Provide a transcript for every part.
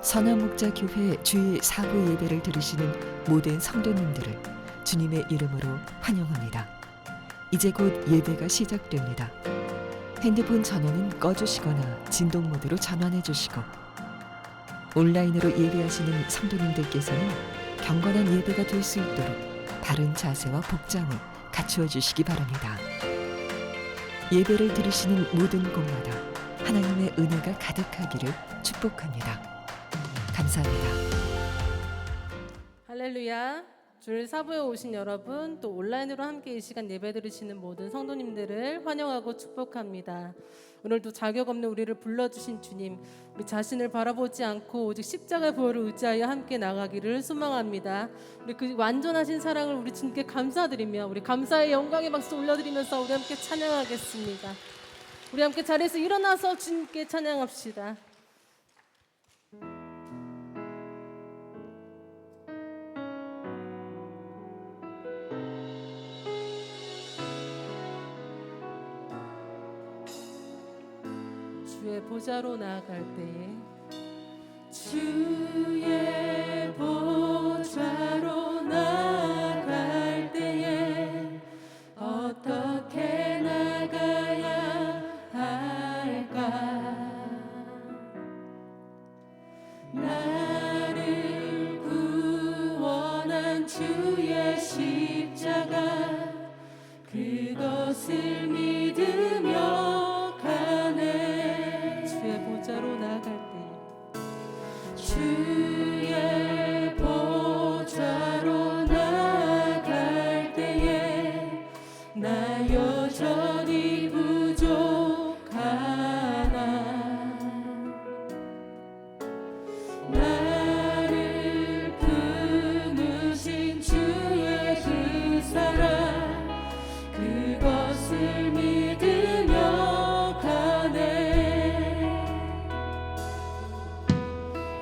선화목자교회 주일 4부 예배를 들으시는 모든 성도님들을 주님의 이름으로 환영합니다. 이제 곧 예배가 시작됩니다. 핸드폰 전원은 꺼주시거나 진동 모드로 전환해 주시고, 온라인으로 예배하시는 성도님들께서는 경건한 예배가 될 수 있도록 바른 자세와 복장을 갖추어 주시기 바랍니다. 예배를 들으시는 모든 곳마다 하나님의 은혜가 가득하기를 축복합니다. 감사합니다. 할렐루야. 주일 사부에 오신 여러분, 또 온라인으로 함께 이 시간 예배 드리시는 모든 성도님들을 환영하고 축복합니다. 오늘도 자격 없는 우리를 불러주신 주님, 우리 자신을 바라보지 않고 오직 십자가의 보혈을 의지하여 함께 나가기를 소망합니다. 우리 그 완전하신 사랑을 우리 주님께 감사드리며, 우리 감사의 영광의 박수 올려드리면서 우리 함께 찬양하겠습니다. 우리 함께 자리에서 일어나서 주님께 찬양합시다. 주의 보좌로 나아갈 때에, 주의 보좌로 나아갈 때에 어떻게 나가야 할까? 나를 구원한 주의 십자가, 그것을 믿으며 가네. 주의 보좌로 나아갈 때, 주의 보좌로 나아갈 때에 나 여전히 부족하나. 나를 품으신 주의 그 사랑, 그것을 믿으며 가네.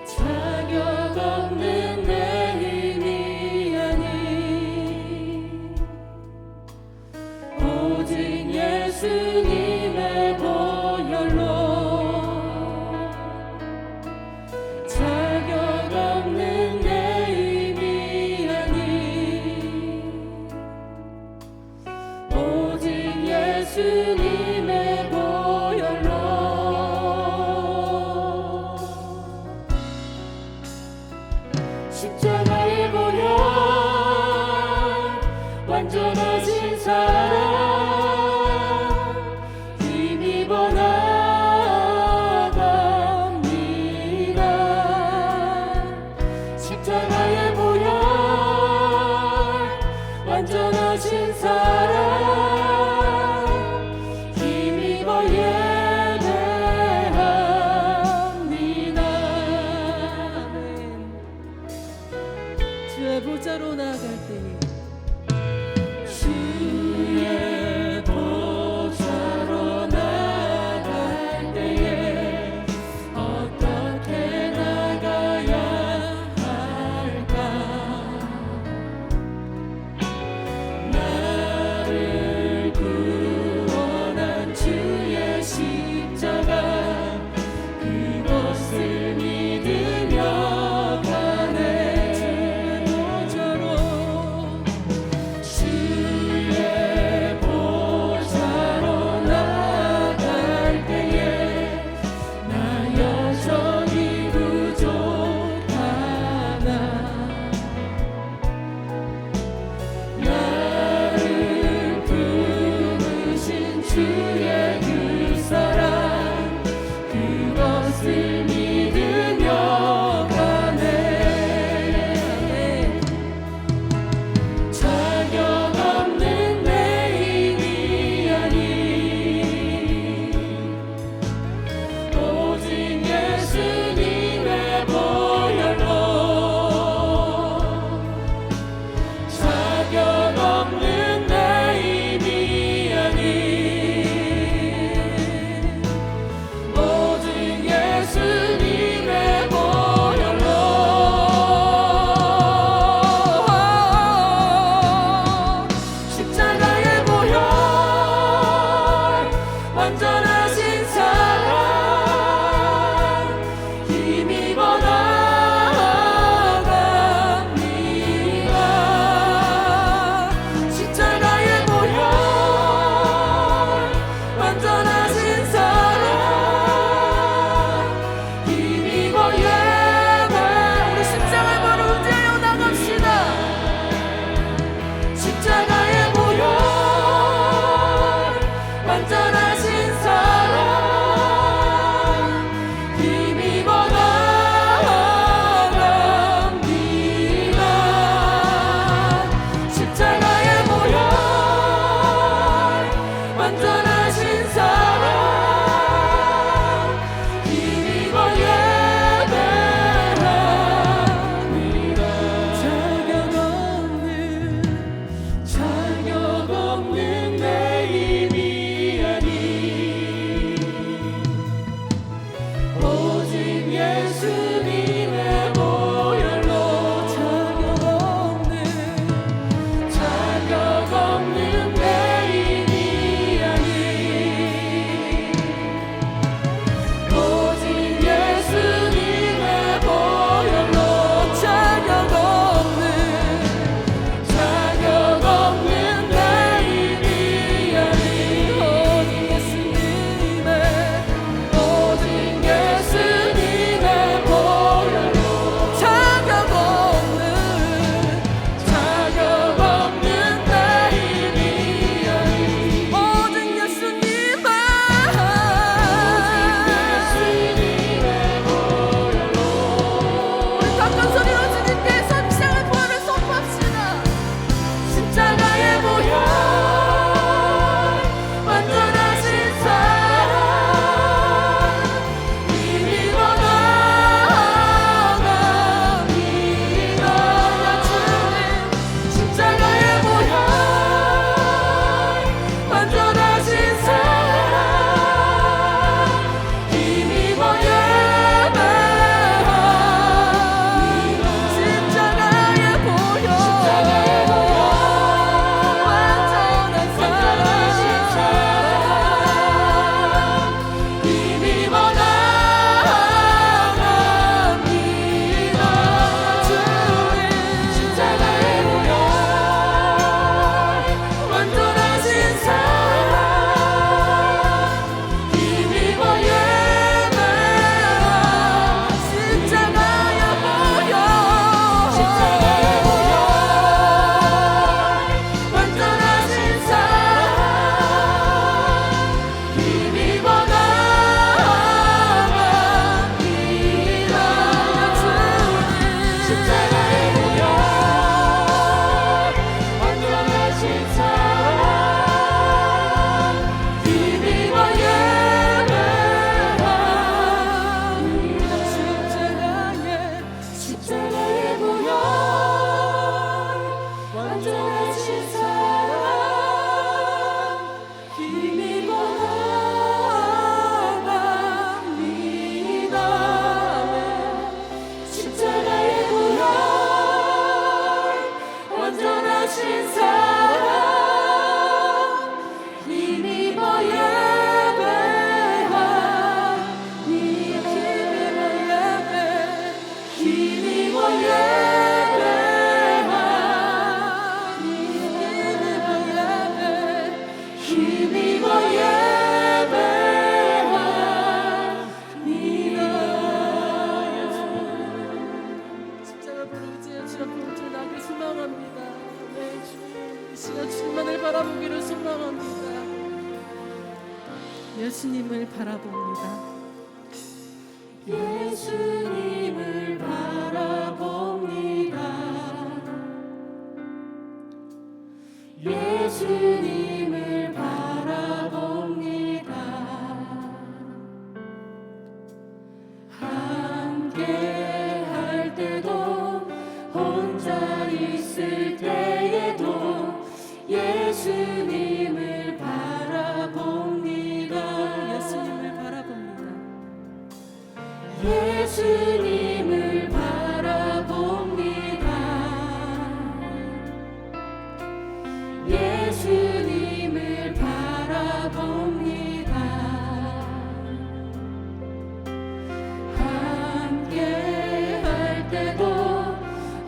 자격 없는 내 힘이 아닌 오직 예수님의 보혈로, 자격 없는 내 힘이 아닌 오직 예수님의 보혈로. 십자가의 보혈, 완전하신 사랑, 힘입어 나갑니다. 십자가의 보혈, 완전하신 사랑, 힘입어 예배합니다. 주의 보좌로 나아갈 때에, 주의 보좌로 나아갈 때에 어떻게 나가야 할까? 나를 구원한 주의 십자가, 그것을 믿으며 가네. 주의 바라보기를 소망합니다. 예수님을 바라봅니다. 예수님을 바라봅니다. 예수님을 바라봅니다. 함께 할 때도 혼자 있을 때에도 예수님을 바라봅니다. 예수님을 바라봅니다. 예수님을 바라봅니다. 예수님을 바라봅니다. 함께 할 때도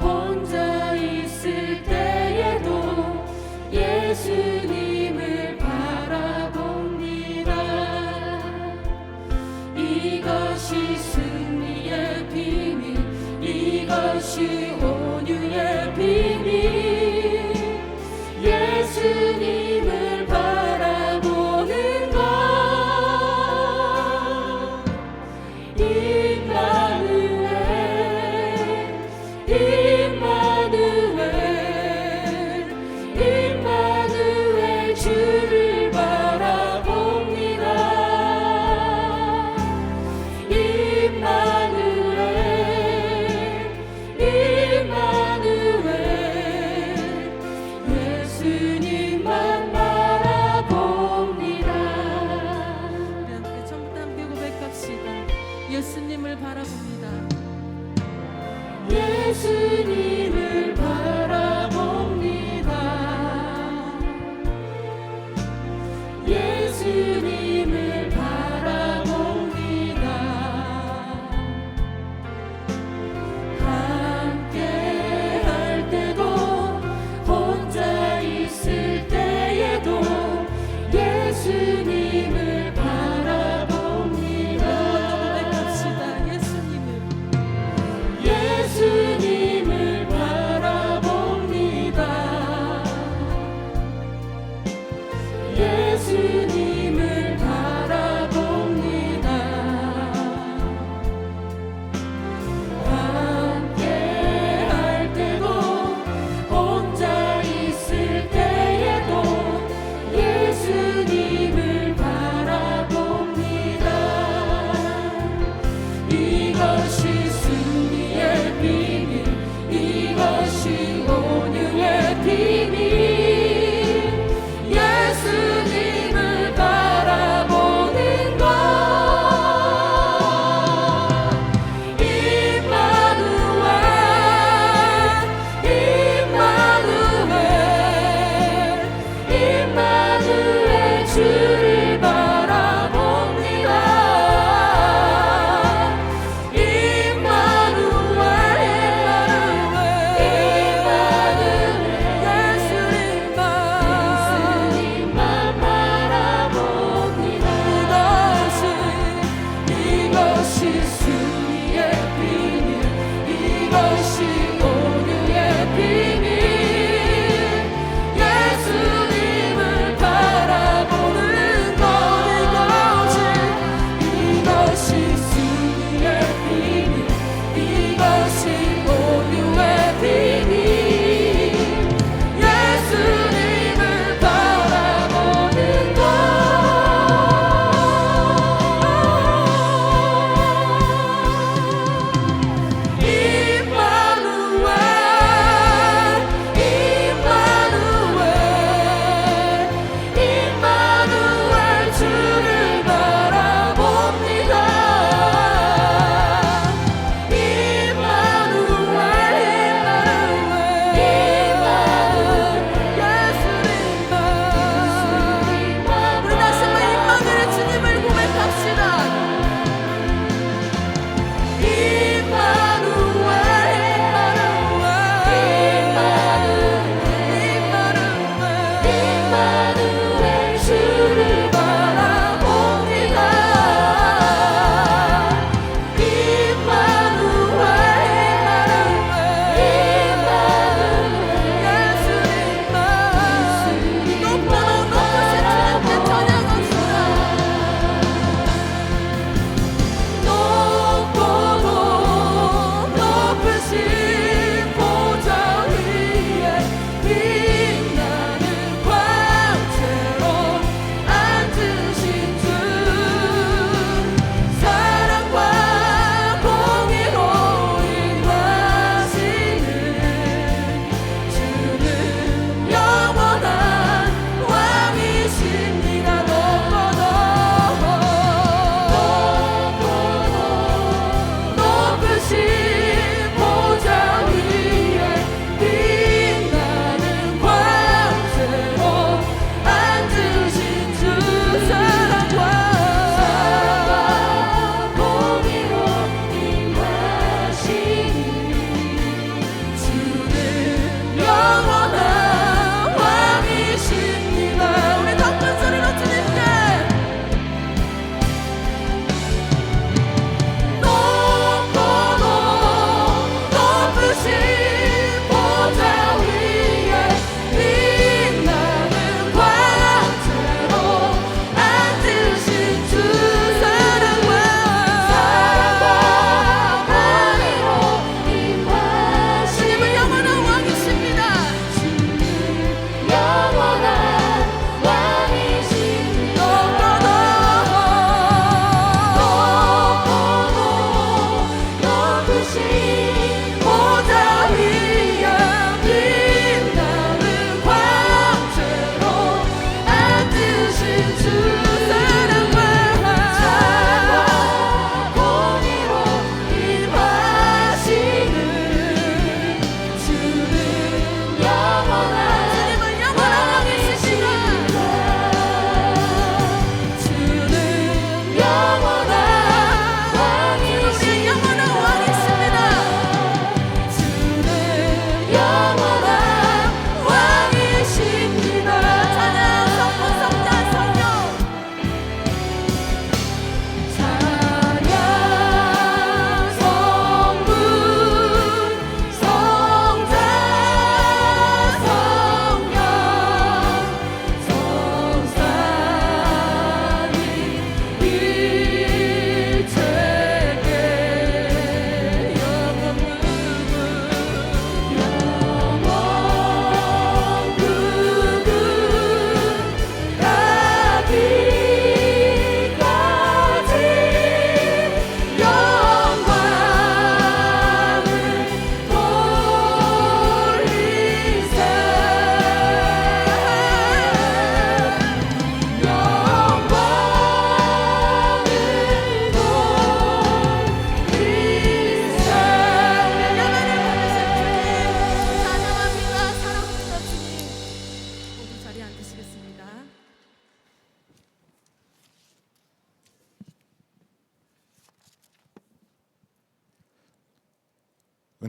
혼자 있을 때에도 예수님을 바라봅니다. 이것이 승리의 비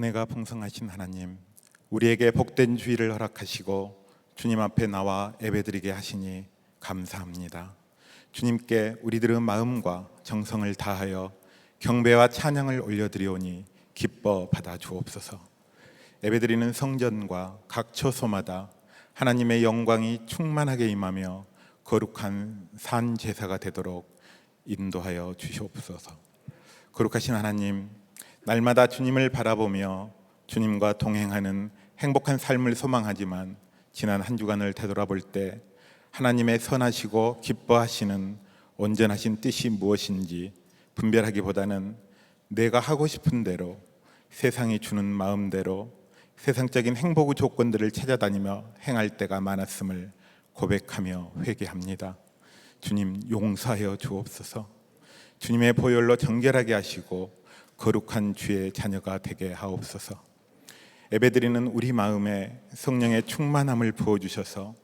은혜가 풍성하신 하나님, 우리에게 복된 주일을 허락하시고 주님 앞에 나와 예배드리게 하시니 감사합니다. 주님께 우리들의 마음과 정성을 다하여 경배와 찬양을 올려드리오니 기뻐 받아 주옵소서. 예배드리는 성전과 각 처소마다 하나님의 영광이 충만하게 임하며 거룩한 산 제사가 되도록 인도하여 주시옵소서. 거룩하신 하나님, 날마다 주님을 바라보며 주님과 동행하는 행복한 삶을 소망하지만 지난 한 주간을 되돌아볼 때 하나님의 선하시고 기뻐하시는 온전하신 뜻이 무엇인지 분별하기보다는 내가 하고 싶은 대로 세상이 주는 마음대로 세상적인 행복의 조건들을 찾아다니며 행할 때가 많았음을 고백하며 회개합니다. 주님, 용서하여 주옵소서. 주님의 보혈로 정결하게 하시고 거룩한 주의 자녀가 되게 하옵소서. 예배드리는 우리 마음에 성령의 충만함을 부어주셔서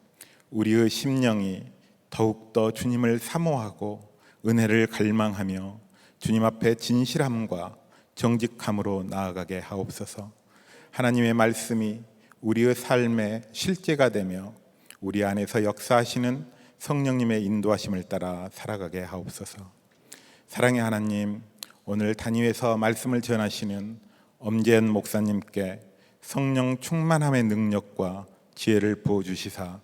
우리의 심령이 더욱더 주님을 사모하고 은혜를 갈망하며 주님 앞에 진실함과 정직함으로 나아가게 하옵소서. 하나님의 말씀이 우리의 삶의 실제가 되며 우리 안에서 역사하시는 성령님의 인도하심을 따라 살아가게 하옵소서. 사랑의 하나님, 오늘 단위에서 말씀을 전하시는 엄재현 목사님께 성령 충만함의 능력과 지혜를 부어주시사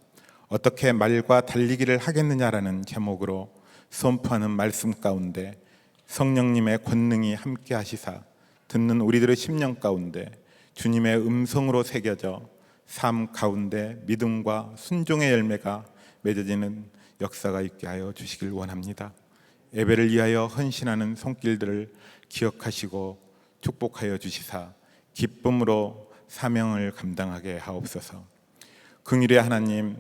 어떻게 말과 달리기를 하겠느냐라는 제목으로 선포하는 말씀 가운데 성령님의 권능이 함께 하시사 듣는 우리들의 심령 가운데 주님의 음성으로 새겨져 삶 가운데 믿음과 순종의 열매가 맺어지는 역사가 있게 하여 주시길 원합니다. 예배를 위하여 헌신하는 손길들을 기억하시고 축복하여 주시사 기쁨으로 사명을 감당하게 하옵소서. 긍휼의 하나님,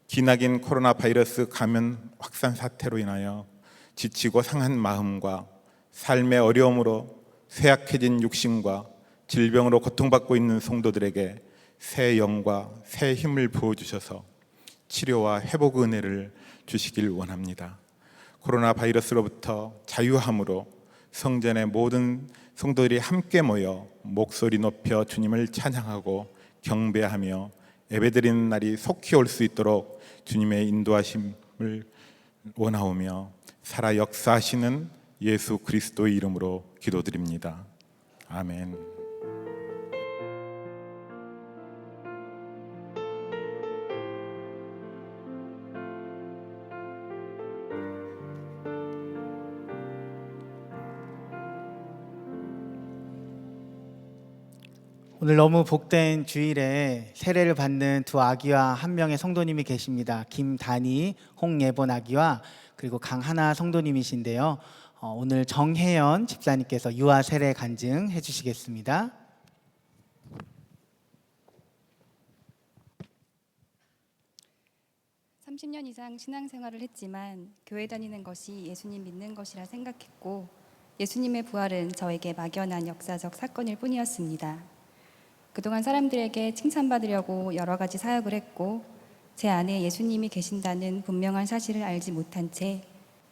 기나긴 코로나 바이러스 감염 확산 사태로 인하여 지치고 상한 마음과 삶의 어려움으로 쇠약해진 육신과 질병으로 고통받고 있는 성도들에게 새 영과 새 힘을 부어주셔서 치료와 회복 은혜를 주시길 원합니다. 코로나 바이러스로부터 자유함으로 성전의 모든 성도들이 함께 모여 목소리 높여 주님을 찬양하고 경배하며 예배드리는 날이 속히 올 수 있도록 주님의 인도하심을 원하오며 살아 역사하시는 예수 그리스도의 이름으로 기도드립니다. 아멘. 오늘 너무 복된 주일에 세례를 받는 두 아기와 한 명의 성도님이 계십니다. 김다니, 홍예본 아기와 그리고 강하나 성도님이신데요. 오늘 정혜연 집사님께서 유아 세례 간증해 주시겠습니다. 년 30년 이상 신앙생활을 했지만 교회 다니는 것이 예수님 믿는 것이라 생각했고 예수님의 부활은 저에게 막연한 역사적 사건일 뿐이었습니다. 그동안 사람들에게 칭찬받으려고 여러 가지 사역을 했고 제 안에 예수님이 계신다는 분명한 사실을 알지 못한 채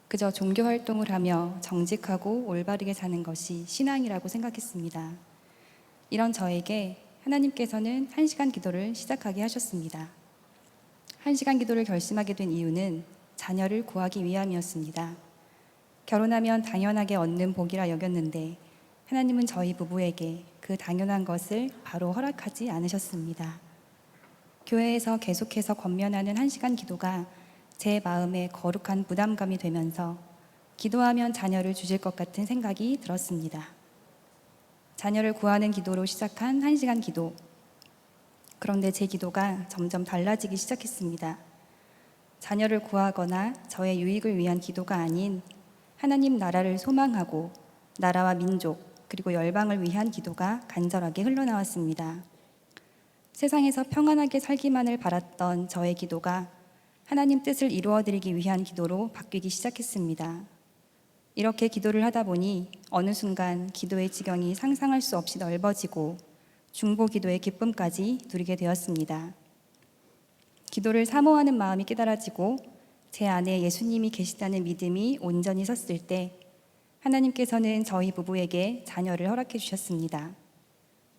그저 종교 활동을 하며 정직하고 올바르게 사는 것이 신앙이라고 생각했습니다. 이런 저에게 하나님께서는 1시간 기도를 시작하게 하셨습니다. 1시간 기도를 결심하게 된 이유는 자녀를 구하기 위함이었습니다. 결혼하면 당연하게 얻는 복이라 여겼는데 하나님은 저희 부부에게 그 당연한 것을 바로 허락하지 않으셨습니다. 교회에서 계속해서 권면하는 1시간 기도가 제 마음에 거룩한 부담감이 되면서 기도하면 자녀를 주실 것 같은 생각이 들었습니다. 자녀를 구하는 기도로 시작한 1시간 기도. 그런데 제 기도가 점점 달라지기 시작했습니다. 자녀를 구하거나 저의 유익을 위한 기도가 아닌 하나님 나라를 소망하고 나라와 민족 그리고 열방을 위한 기도가 간절하게 흘러나왔습니다. 세상에서 평안하게 살기만을 바랐던 저의 기도가 하나님 뜻을 이루어드리기 위한 기도로 바뀌기 시작했습니다. 이렇게 기도를 하다 보니 어느 순간 기도의 지경이 상상할 수 없이 넓어지고 중보 기도의 기쁨까지 누리게 되었습니다. 기도를 사모하는 마음이 깨달아지고 제 안에 예수님이 계시다는 믿음이 온전히 섰을 때 하나님께서는 저희 부부에게 자녀를 허락해 주셨습니다.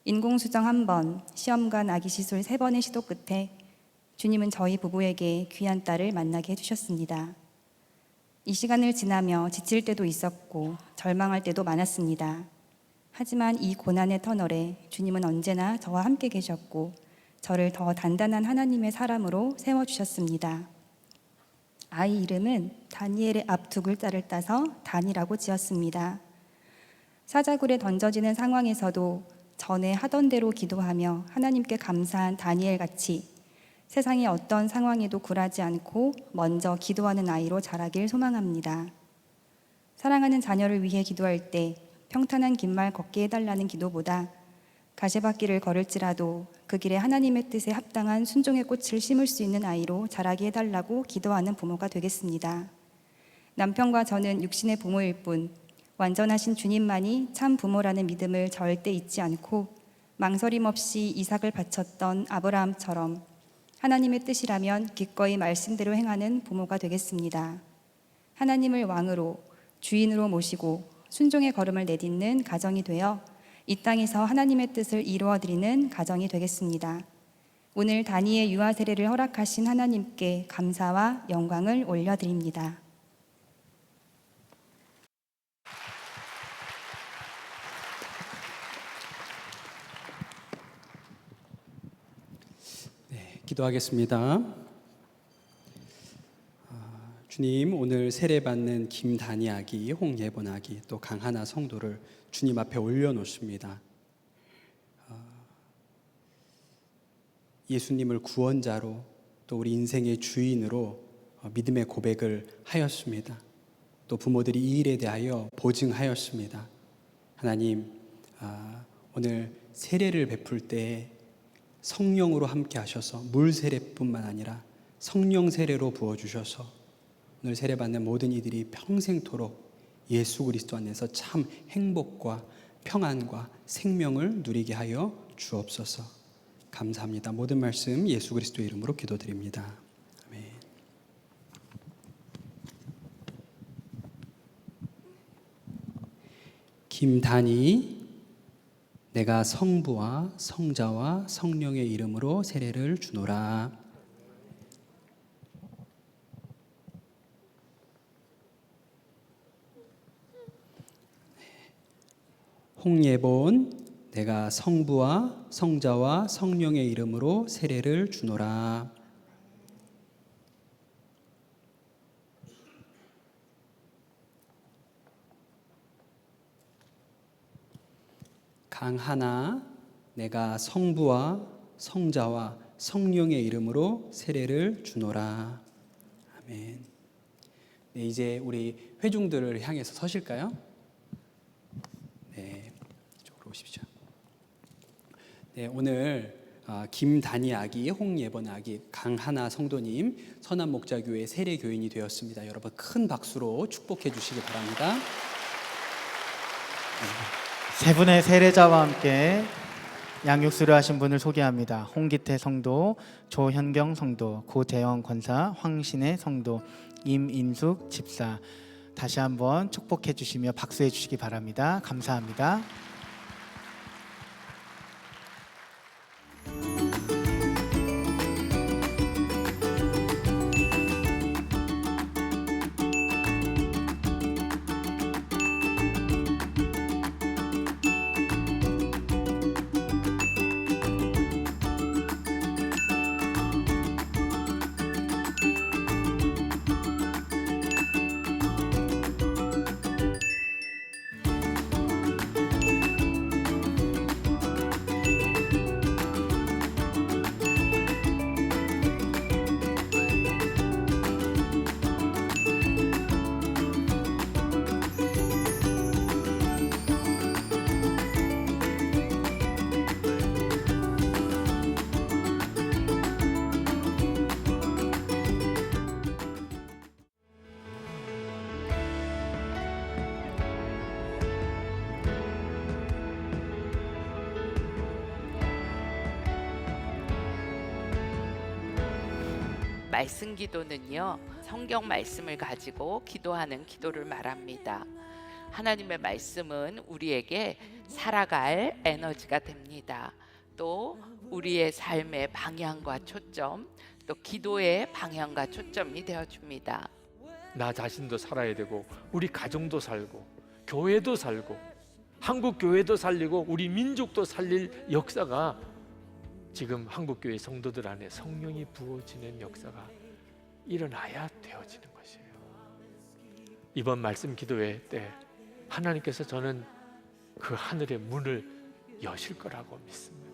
인공수정 1번, 시험관 아기 시술 3번의 시도 끝에 주님은 저희 부부에게 귀한 딸을 만나게 해주셨습니다. 이 시간을 지나며 지칠 때도 있었고 절망할 때도 많았습니다. 하지만 이 고난의 터널에 주님은 언제나 저와 함께 계셨고 저를 더 단단한 하나님의 사람으로 세워주셨습니다. 아이 이름은 다니엘의 앞 2글자를 따서 단이라고 지었습니다. 사자굴에 던져지는 상황에서도 전에 하던 대로 기도하며 하나님께 감사한 다니엘 같이 세상의 어떤 상황에도 굴하지 않고 먼저 기도하는 아이로 자라길 소망합니다. 사랑하는 자녀를 위해 기도할 때 평탄한 긴 말 걷게 해달라는 기도보다 가시밭길을 걸을지라도 그 길에 하나님의 뜻에 합당한 순종의 꽃을 심을 수 있는 아이로 자라게 해달라고 기도하는 부모가 되겠습니다. 남편과 저는 육신의 부모일 뿐 완전하신 주님만이 참 부모라는 믿음을 절대 잊지 않고 망설임 없이 이삭을 바쳤던 아브라함처럼 하나님의 뜻이라면 기꺼이 말씀대로 행하는 부모가 되겠습니다. 하나님을 왕으로 주인으로 모시고 순종의 걸음을 내딛는 가정이 되어 이 땅에서 하나님의 뜻을 이루어드리는 가정이 되겠습니다. 오늘 다니의 유아 세례를 허락하신 하나님께 감사와 영광을 올려드립니다. 기도하겠습니다. 주님, 오늘 세례받는 김단희 아기, 홍예본 아기, 또 강하나 성도를 주님 앞에 올려놓습니다. 예수님을 구원자로 또 우리 인생의 주인으로 믿음의 고백을 하였습니다. 또 부모들이 이 일에 대하여 보증하였습니다. 하나님, 오늘 세례를 베풀 때 성령으로 함께 하셔서 물 세례뿐만 아니라 성령 세례로 부어주셔서 오늘 세례받는 모든 이들이 평생토록 예수 그리스도 안에서 참 행복과 평안과 생명을 누리게 하여 주옵소서. 감사합니다. 모든 말씀 예수 그리스도의 이름으로 기도드립니다. 아멘. 김단희, 내가 성부와 성자와 성령의 이름으로 세례를 주노라. 홍예본, 내가 성부와 성자와 성령의 이름으로 세례를 주노라. 강하나, 내가 성부와 성자와 성령의 이름으로 세례를 주노라. 아멘. 네, 이제 우리 회중들을 향해서 서실까요? 네, 이쪽으로 오십시오. 네, 오늘 김단희 아기, 홍예번 아기, 강하나 성도님 선한 목자교회 세례 교인이 되었습니다. 여러분 큰 박수로 축복해 주시기 바랍니다. 세 분의 세례자와 함께 양육수를 하신 분을 소개합니다. 홍기태 성도, 조현경 성도, 고재영 권사, 황신혜 성도, 임인숙 집사. 다시 한번 축복해 주시며 박수해 주시기 바랍니다. 감사합니다. 말씀 기도는요, 성경 말씀을 가지고 기도하는 기도를 말합니다. 하나님의 말씀은 우리에게 살아갈 에너지가 됩니다. 또 우리의 삶의 방향과 초점, 또 기도의 방향과 초점이 되어줍니다. 나 자신도 살아야 되고 우리 가정도 살고 교회도 살고 한국 교회도 살리고 우리 민족도 살릴 역사가 지금 한국 교회 성도들 안에 성령이 부어지는 역사가 일어나야 되어지는 것이에요. 이번 말씀 기도회 때 하나님께서 저는 그 하늘의 문을 여실 거라고 믿습니다.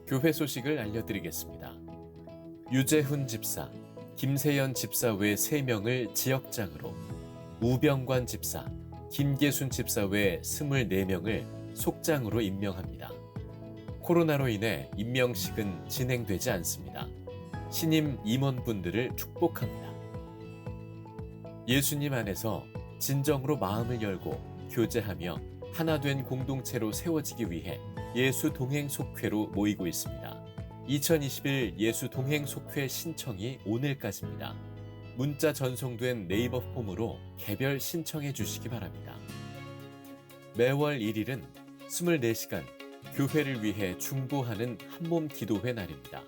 교회 소식을 알려드리겠습니다. 유재훈 집사, 김세연 집사 외 3명을 지역장으로, 우병관 집사, 김계순 집사 외 24명을 속장으로 임명합니다. 코로나로 인해 임명식은 진행되지 않습니다. 신임 임원분들을 축복합니다. 예수님 안에서 진정으로 마음을 열고 교제하며 하나 된 공동체로 세워지기 위해 예수 동행 속회로 모이고 있습니다. 2021 예수 동행 속회 신청이 오늘까지입니다. 문자 전송된 네이버 폼으로 개별 신청해 주시기 바랍니다. 매월 1일은 24시간 교회를 위해 중보하는 한몸 기도회 날입니다.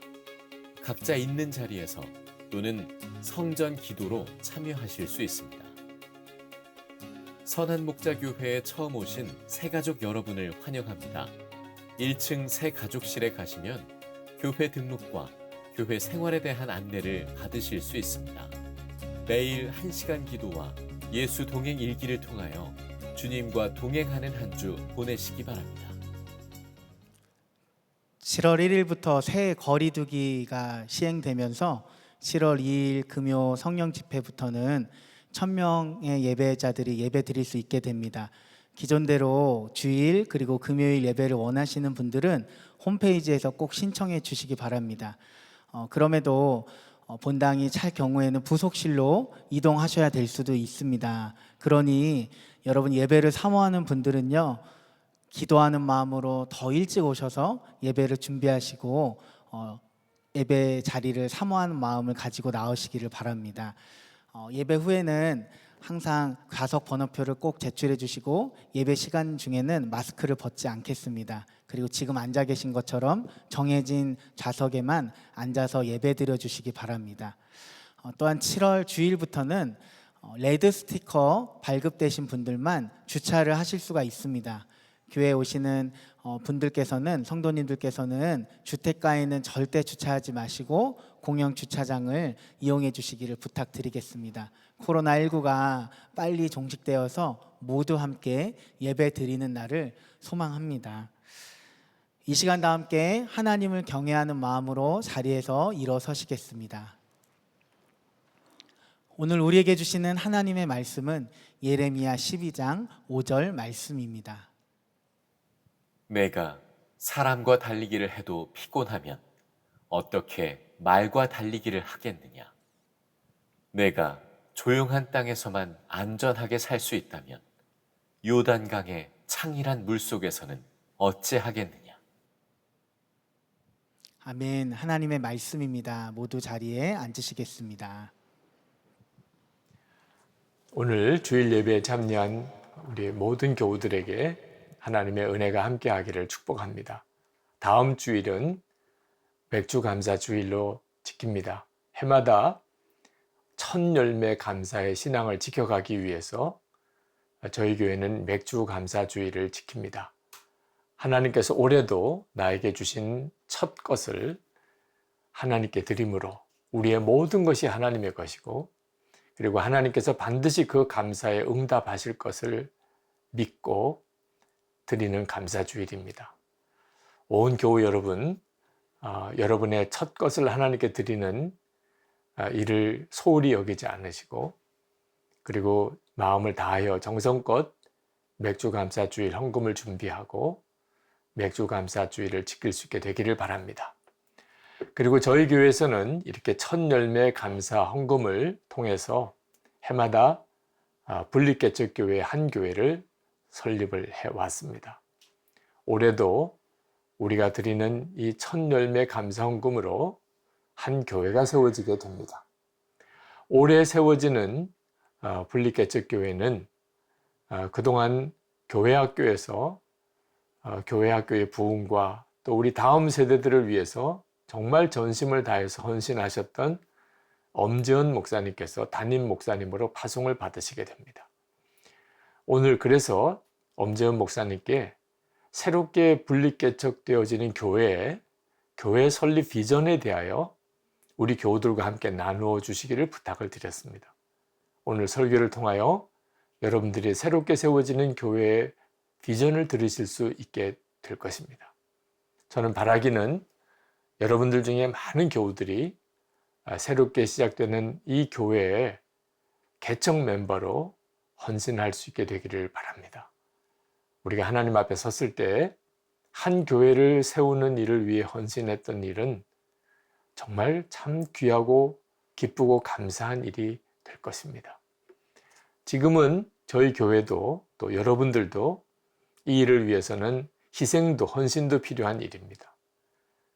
각자 있는 자리에서 또는 성전 기도로 참여하실 수 있습니다. 선한목자교회에 처음 오신 새가족 여러분을 환영합니다. 1층 새가족실에 가시면 교회 등록과 교회 생활에 대한 안내를 받으실 수 있습니다. 매일 1시간 기도와 예수 동행 일기를 통하여 주님과 동행하는 한 주 보내시기 바랍니다. 7월 1일부터 새 거리두기가 시행되면서 7월 2일 금요 성령 집회부터는 1000명의 예배자들이 예배 드릴 수 있게 됩니다. 기존대로 주일 그리고 금요일 예배를 원하시는 분들은 홈페이지에서 꼭 신청해 주시기 바랍니다. 그럼에도 본당이 찰 경우에는 부속실로 이동하셔야 될 수도 있습니다. 그러니 여러분 예배를 사모하는 분들은요, 기도하는 마음으로 더 일찍 오셔서 예배를 준비하시고 예배 자리를 사모하는 마음을 가지고 나오시기를 바랍니다. 예배 후에는 항상 좌석 번호표를 꼭 제출해 주시고 예배 시간 중에는 마스크를 벗지 않겠습니다. 그리고 지금 앉아 계신 것처럼 정해진 좌석에만 앉아서 예배 드려 주시기 바랍니다. 또한 7월 주일부터는 레드 스티커 발급되신 분들만 주차를 하실 수가 있습니다. 교회에 오시는 분들께서는, 성도님들께서는 주택가에는 절대 주차하지 마시고 공영 주차장을 이용해 주시기를 부탁드리겠습니다. 코로나19가 빨리 종식되어서 모두 함께 예배 드리는 날을 소망합니다. 이 시간 다 함께 하나님을 경외하는 마음으로 자리에서 일어서시겠습니다. 오늘 우리에게 주시는 하나님의 말씀은 예레미야 12장 5절 말씀입니다. 내가 사람과 달리기를 해도 피곤하면 어떻게 말과 달리기를 하겠느냐? 내가 조용한 땅에서만 안전하게 살 수 있다면 요단강의 창일한 물속에서는 어찌하겠느냐? 아멘. 하나님의 말씀입니다. 모두 자리에 앉으시겠습니다. 오늘 주일 예배에 참여한 우리 모든 교우들에게 하나님의 은혜가 함께하기를 축복합니다. 다음 주일은 맥주 감사 주일로 지킵니다. 해마다 첫 열매 감사의 신앙을 지켜가기 위해서 저희 교회는 맥주 감사 주일을 지킵니다. 하나님께서 올해도 나에게 주신 첫 것을 하나님께 드림으로 우리의 모든 것이 하나님의 것이고, 그리고 하나님께서 반드시 그 감사에 응답하실 것을 믿고 드리는 감사주일입니다. 온 교우 여러분, 여러분의 첫 것을 하나님께 드리는 일을 소홀히 여기지 않으시고, 그리고 마음을 다하여 정성껏 맥주 감사주일 헌금을 준비하고 맥주 감사주일을 지킬 수 있게 되기를 바랍니다. 그리고 저희 교회에서는 이렇게 첫 열매 감사 헌금을 통해서 해마다 분립개척교회 한 교회를 설립을 해왔습니다. 올해도 우리가 드리는 이 첫 열매 감사헌금으로 한 교회가 세워지게 됩니다. 올해 세워지는 분리개척교회는 그동안 교회학교에서 교회학교의 부흥과 또 우리 다음 세대들을 위해서 정말 전심을 다해서 헌신하셨던 엄지원 목사님께서 담임 목사님으로 파송을 받으시게 됩니다. 오늘 그래서 엄지원 목사님께 새롭게 분리개척되어지는 교회 설립 비전에 대하여 우리 교우들과 함께 나누어 주시기를 부탁을 드렸습니다. 오늘 설교를 통하여 여러분들이 새롭게 세워지는 교회의 비전을 들으실 수 있게 될 것입니다. 저는 바라기는 여러분들 중에 많은 교우들이 새롭게 시작되는 이 교회의 개척 멤버로 헌신할 수 있게 되기를 바랍니다. 우리가 하나님 앞에 섰을 때 한 교회를 세우는 일을 위해 헌신했던 일은 정말 참 귀하고 기쁘고 감사한 일이 될 것입니다. 지금은 저희 교회도 또 여러분들도 이 일을 위해서는 희생도 헌신도 필요한 일입니다.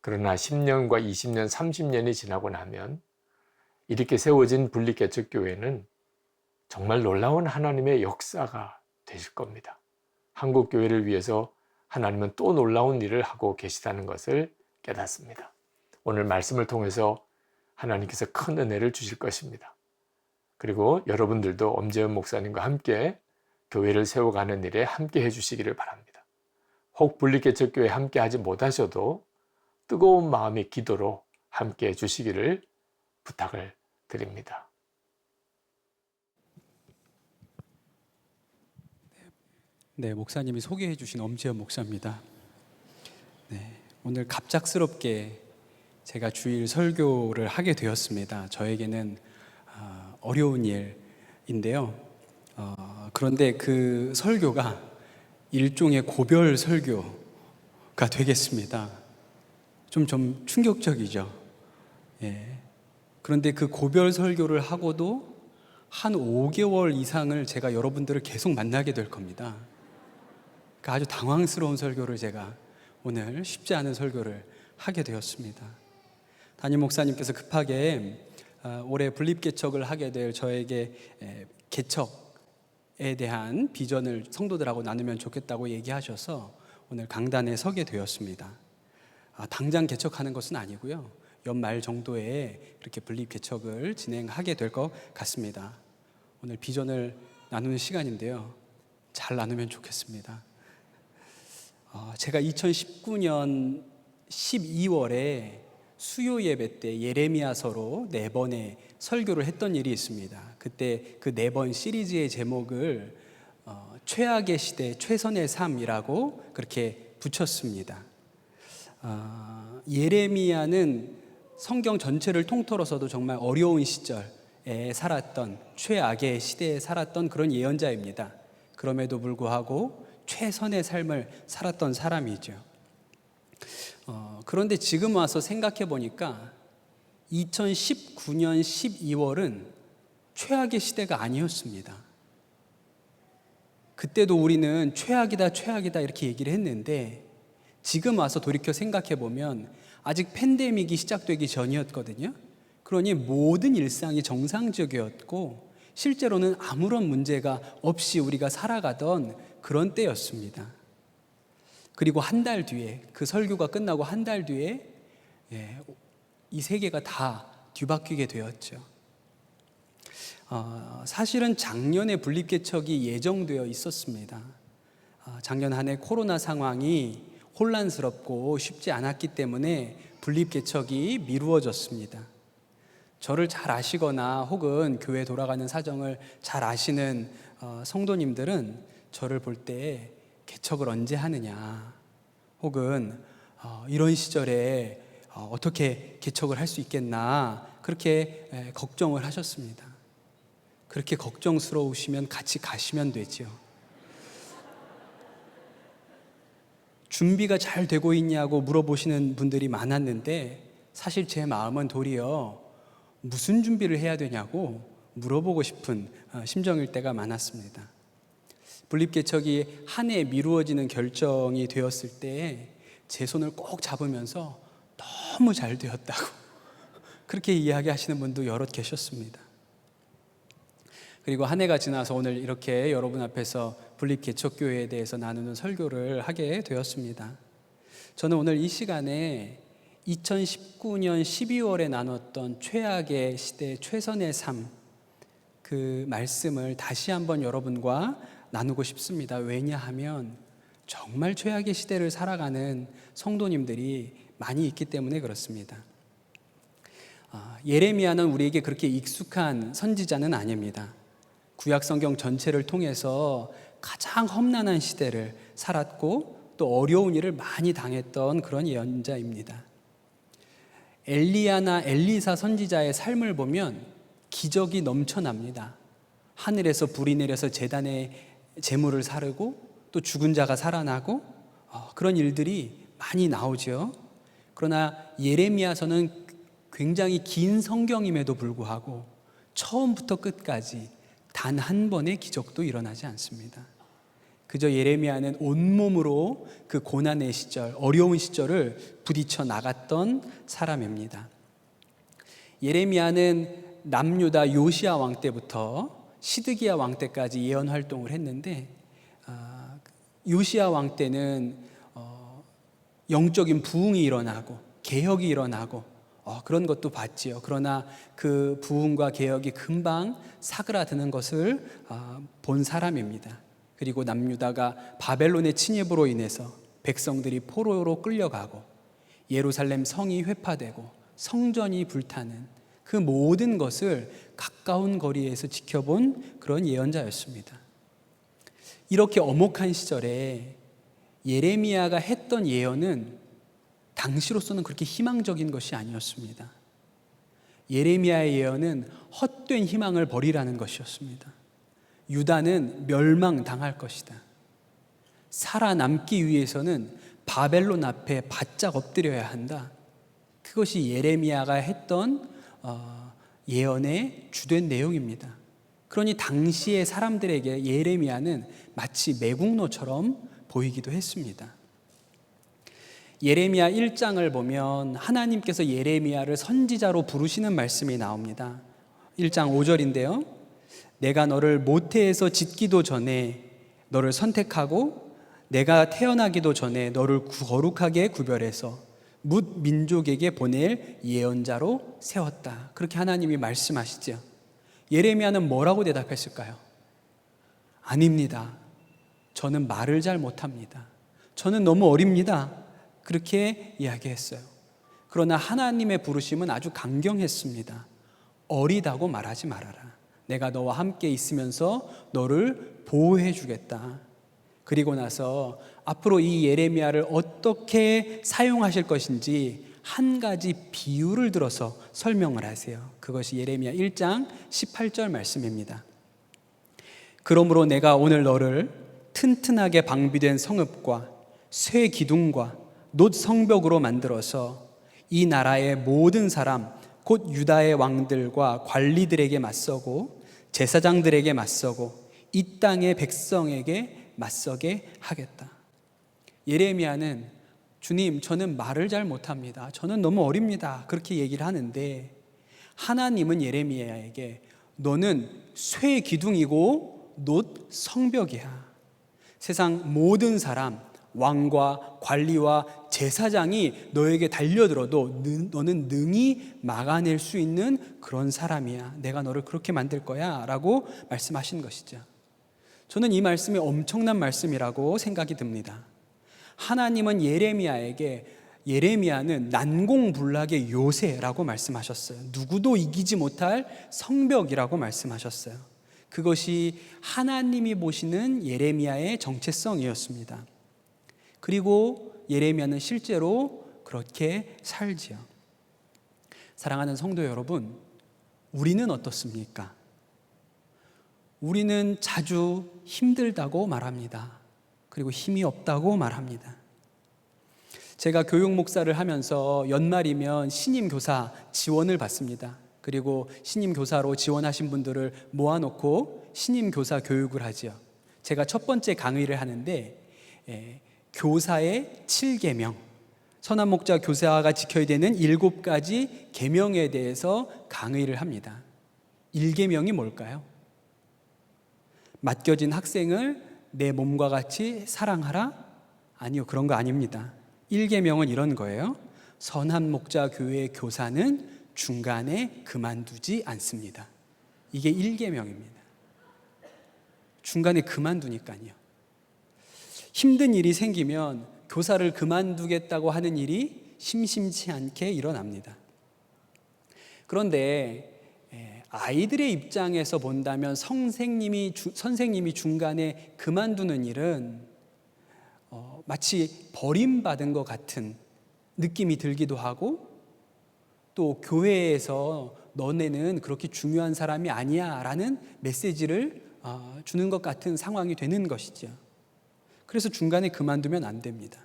그러나 10년과 20년, 30년이 지나고 나면 이렇게 세워진 분리개척교회는 정말 놀라운 하나님의 역사가 되실 겁니다. 한국 교회를 위해서 하나님은 또 놀라운 일을 하고 계시다는 것을 깨닫습니다. 오늘 말씀을 통해서 하나님께서 큰 은혜를 주실 것입니다. 그리고 여러분들도 엄재현 목사님과 함께 교회를 세워가는 일에 함께 해주시기를 바랍니다. 혹 분리개척교회 함께 하지 못하셔도 뜨거운 마음의 기도로 함께 해주시기를 부탁을 드립니다. 네, 목사님이 소개해 주신 엄지현 목사입니다. 네, 오늘 갑작스럽게 제가 주일 설교를 하게 되었습니다. 저에게는 어려운 일인데요. 그런데 그 설교가 일종의 고별 설교가 되겠습니다. 좀 충격적이죠. 예. 그런데 그 고별 설교를 하고도 한 5개월 이상을 제가 여러분들을 계속 만나게 될 겁니다. 그러니까 아주 당황스러운 설교를 제가 오늘 쉽지 않은 설교를 하게 되었습니다. 담임 목사님께서 급하게 올해 분립개척을 하게 될 저에게 개척에 대한 비전을 성도들하고 나누면 좋겠다고 얘기하셔서 오늘 강단에 서게 되었습니다. 당장 개척하는 것은 아니고요. 연말 정도에 이렇게 분립개척을 진행하게 될 것 같습니다. 오늘 비전을 나누는 시간인데요. 잘 나누면 좋겠습니다. 제가 2019년 12월에 수요 예배 때 예레미야서로 4번의 설교를 했던 일이 있습니다. 그때 그 4번 시리즈의 제목을 최악의 시대 최선의 삶이라고 그렇게 붙였습니다. 예레미야는 성경 전체를 통틀어서도 정말 어려운 시절에 살았던 최악의 시대에 살았던 그런 예언자입니다. 그럼에도 불구하고 최선의 삶을 살았던 사람이죠. 그런데 지금 와서 생각해 보니까 2019년 12월은 최악의 시대가 아니었습니다. 그때도 우리는 최악이다 이렇게 얘기를 했는데 지금 와서 돌이켜 생각해 보면 아직 팬데믹이 시작되기 전이었거든요. 그러니 모든 일상이 정상적이었고 실제로는 아무런 문제가 없이 우리가 살아가던 그런 때였습니다. 그리고 한 달 뒤에 그 설교가 끝나고 한 달 뒤에 이 세계가 다 뒤바뀌게 되었죠. 사실은 작년에 분립개척이 예정되어 있었습니다. 작년 한 해 코로나 상황이 혼란스럽고 쉽지 않았기 때문에 분립개척이 미루어졌습니다. 저를 잘 아시거나 혹은 교회 돌아가는 사정을 잘 아시는 성도님들은 저를 볼 때 개척을 언제 하느냐 혹은 이런 시절에 어떻게 개척을 할 수 있겠나 그렇게 걱정을 하셨습니다. 그렇게 걱정스러우시면 같이 가시면 되죠. 준비가 잘 되고 있냐고 물어보시는 분들이 많았는데 사실 제 마음은 도리어 무슨 준비를 해야 되냐고 물어보고 싶은 심정일 때가 분립개척이 한 해 미루어지는 결정이 되었을 때 제 손을 꼭 잡으면서 너무 잘 되었다고 그렇게 이야기하시는 분도 여럿 계셨습니다. 그리고 한 해가 지나서 오늘 이렇게 여러분 앞에서 분립개척교회에 대해서 나누는 설교를 하게 되었습니다. 저는 오늘 이 시간에 2019년 12월에 나눴던 최악의 시대 최선의 삶, 그 말씀을 다시 한번 여러분과 나누고 싶습니다. 왜냐하면 정말 최악의 시대를 살아가는 성도님들이 많이 있기 때문에 그렇습니다. 예레미야는 우리에게 그렇게 익숙한 선지자는 아닙니다. 구약 성경 전체를 통해서 가장 험난한 시대를 살았고 또 어려운 일을 많이 당했던 그런 예언자입니다. 엘리야나 엘리사 선지자의 삶을 보면 기적이 넘쳐납니다. 하늘에서 불이 내려서 제단에 제물을 사르고 또 죽은 자가 살아나고 그런 일들이 많이 나오죠. 그러나 예레미야서는 굉장히 긴 성경임에도 불구하고 처음부터 끝까지 단 한 번의 기적도 일어나지 않습니다. 그저 예레미야는 온몸으로 그 고난의 시절, 어려운 시절을 부딪혀 나갔던 사람입니다. 예레미야는 남유다 요시야 왕 때부터 시드기야 왕 때까지 예언 활동을 했는데 요시야 왕 때는 영적인 부흥이 일어나고 개혁이 일어나고 그런 것도 봤지요. 그러나 그 부흥과 개혁이 금방 사그라드는 것을 본 사람입니다. 그리고 남유다가 바벨론의 침입으로 인해서 백성들이 포로로 끌려가고 예루살렘 성이 회파되고 성전이 불타는 그 모든 것을 가까운 거리에서 지켜본 그런 예언자였습니다. 이렇게 엄혹한 시절에 예레미야가 했던 예언은 당시로서는 그렇게 희망적인 것이 아니었습니다. 예레미야의 예언은 헛된 희망을 버리라는 것이었습니다. 유다는 멸망당할 것이다. 살아남기 위해서는 바벨론 앞에 바짝 엎드려야 한다. 그것이 예레미야가 했던 예언의 주된 내용입니다. 그러니 당시의 사람들에게 예레미야는 마치 매국노처럼 보이기도 했습니다. 예레미야 1장을 보면 하나님께서 예레미야를 선지자로 부르시는 말씀이 나옵니다. 1장 5절인데요. 내가 너를 모태에서 짓기도 전에 너를 선택하고 내가 태어나기도 전에 너를 거룩하게 구별해서 뭇 민족에게 보낼 예언자로 세웠다. 그렇게 하나님이 말씀하시죠. 예레미야는 뭐라고 대답했을까요? 아닙니다. 저는 말을 잘 못합니다. 저는 너무 어립니다. 그렇게 이야기했어요. 그러나 하나님의 부르심은 아주 강경했습니다. 어리다고 말하지 말아라. 내가 너와 함께 있으면서 너를 보호해 주겠다. 그리고 나서 앞으로 이 예레미야를 어떻게 사용하실 것인지 한 가지 비유를 들어서 설명을 하세요. 그것이 예레미야 1장 18절 말씀입니다. 그러므로 내가 오늘 너를 튼튼하게 방비된 성읍과 쇠 기둥과 놋 성벽으로 만들어서 이 나라의 모든 사람 곧 유다의 왕들과 관리들에게 맞서고 제사장들에게 맞서고 이 땅의 백성에게 맞서게 하겠다. 예레미야는 주님, 저는 말을 잘 못합니다. 저는 너무 어립니다. 그렇게 얘기를 하는데 하나님은 예레미야에게 너는 쇠 기둥이고 놋 성벽이야. 세상 모든 사람, 왕과 관리와 제사장이 너에게 달려들어도 너는 능히 막아낼 수 있는 그런 사람이야. 내가 너를 그렇게 만들 거야 라고 말씀하신 것이죠. 저는 이 말씀이 엄청난 말씀이라고 생각이 듭니다. 하나님은 예레미야에게 예레미야는 난공불락의 요새라고 말씀하셨어요. 누구도 이기지 못할 성벽이라고 말씀하셨어요. 그것이 하나님이 보시는 예레미야의 정체성이었습니다. 그리고 예레미야는 실제로 그렇게 살지요. 사랑하는 성도 여러분, 우리는 어떻습니까? 우리는 자주 힘들다고 말합니다. 그리고 힘이 없다고 말합니다. 제가 교육 목사를 하면서 연말이면 신임 교사 지원을 받습니다. 그리고 신임 교사로 지원하신 분들을 모아놓고 신임 교사 교육을 하죠. 제가 첫 번째 강의를 하는데 교사의 7계명, 선한 목자 교사가 지켜야 되는 7가지 계명에 대해서 강의를 합니다. 1계명이 뭘까요? 맡겨진 학생을 내 몸과 같이 사랑하라? 아니요, 그런 거 아닙니다. 1계명은 이런 거예요. 선한 목자 교회 교사는 중간에 그만두지 않습니다. 이게 1계명입니다. 중간에 그만두니까요. 힘든 일이 생기면 교사를 그만두겠다고 하는 일이 심심치 않게 일어납니다. 그런데 아이들의 입장에서 본다면 선생님이 중간에 그만두는 일은 마치 버림받은 것 같은 느낌이 들기도 하고, 또 교회에서 너네는 그렇게 중요한 사람이 아니야 라는 메시지를 주는 것 같은 상황이 되는 것이죠. 그래서 중간에 그만두면 안 됩니다.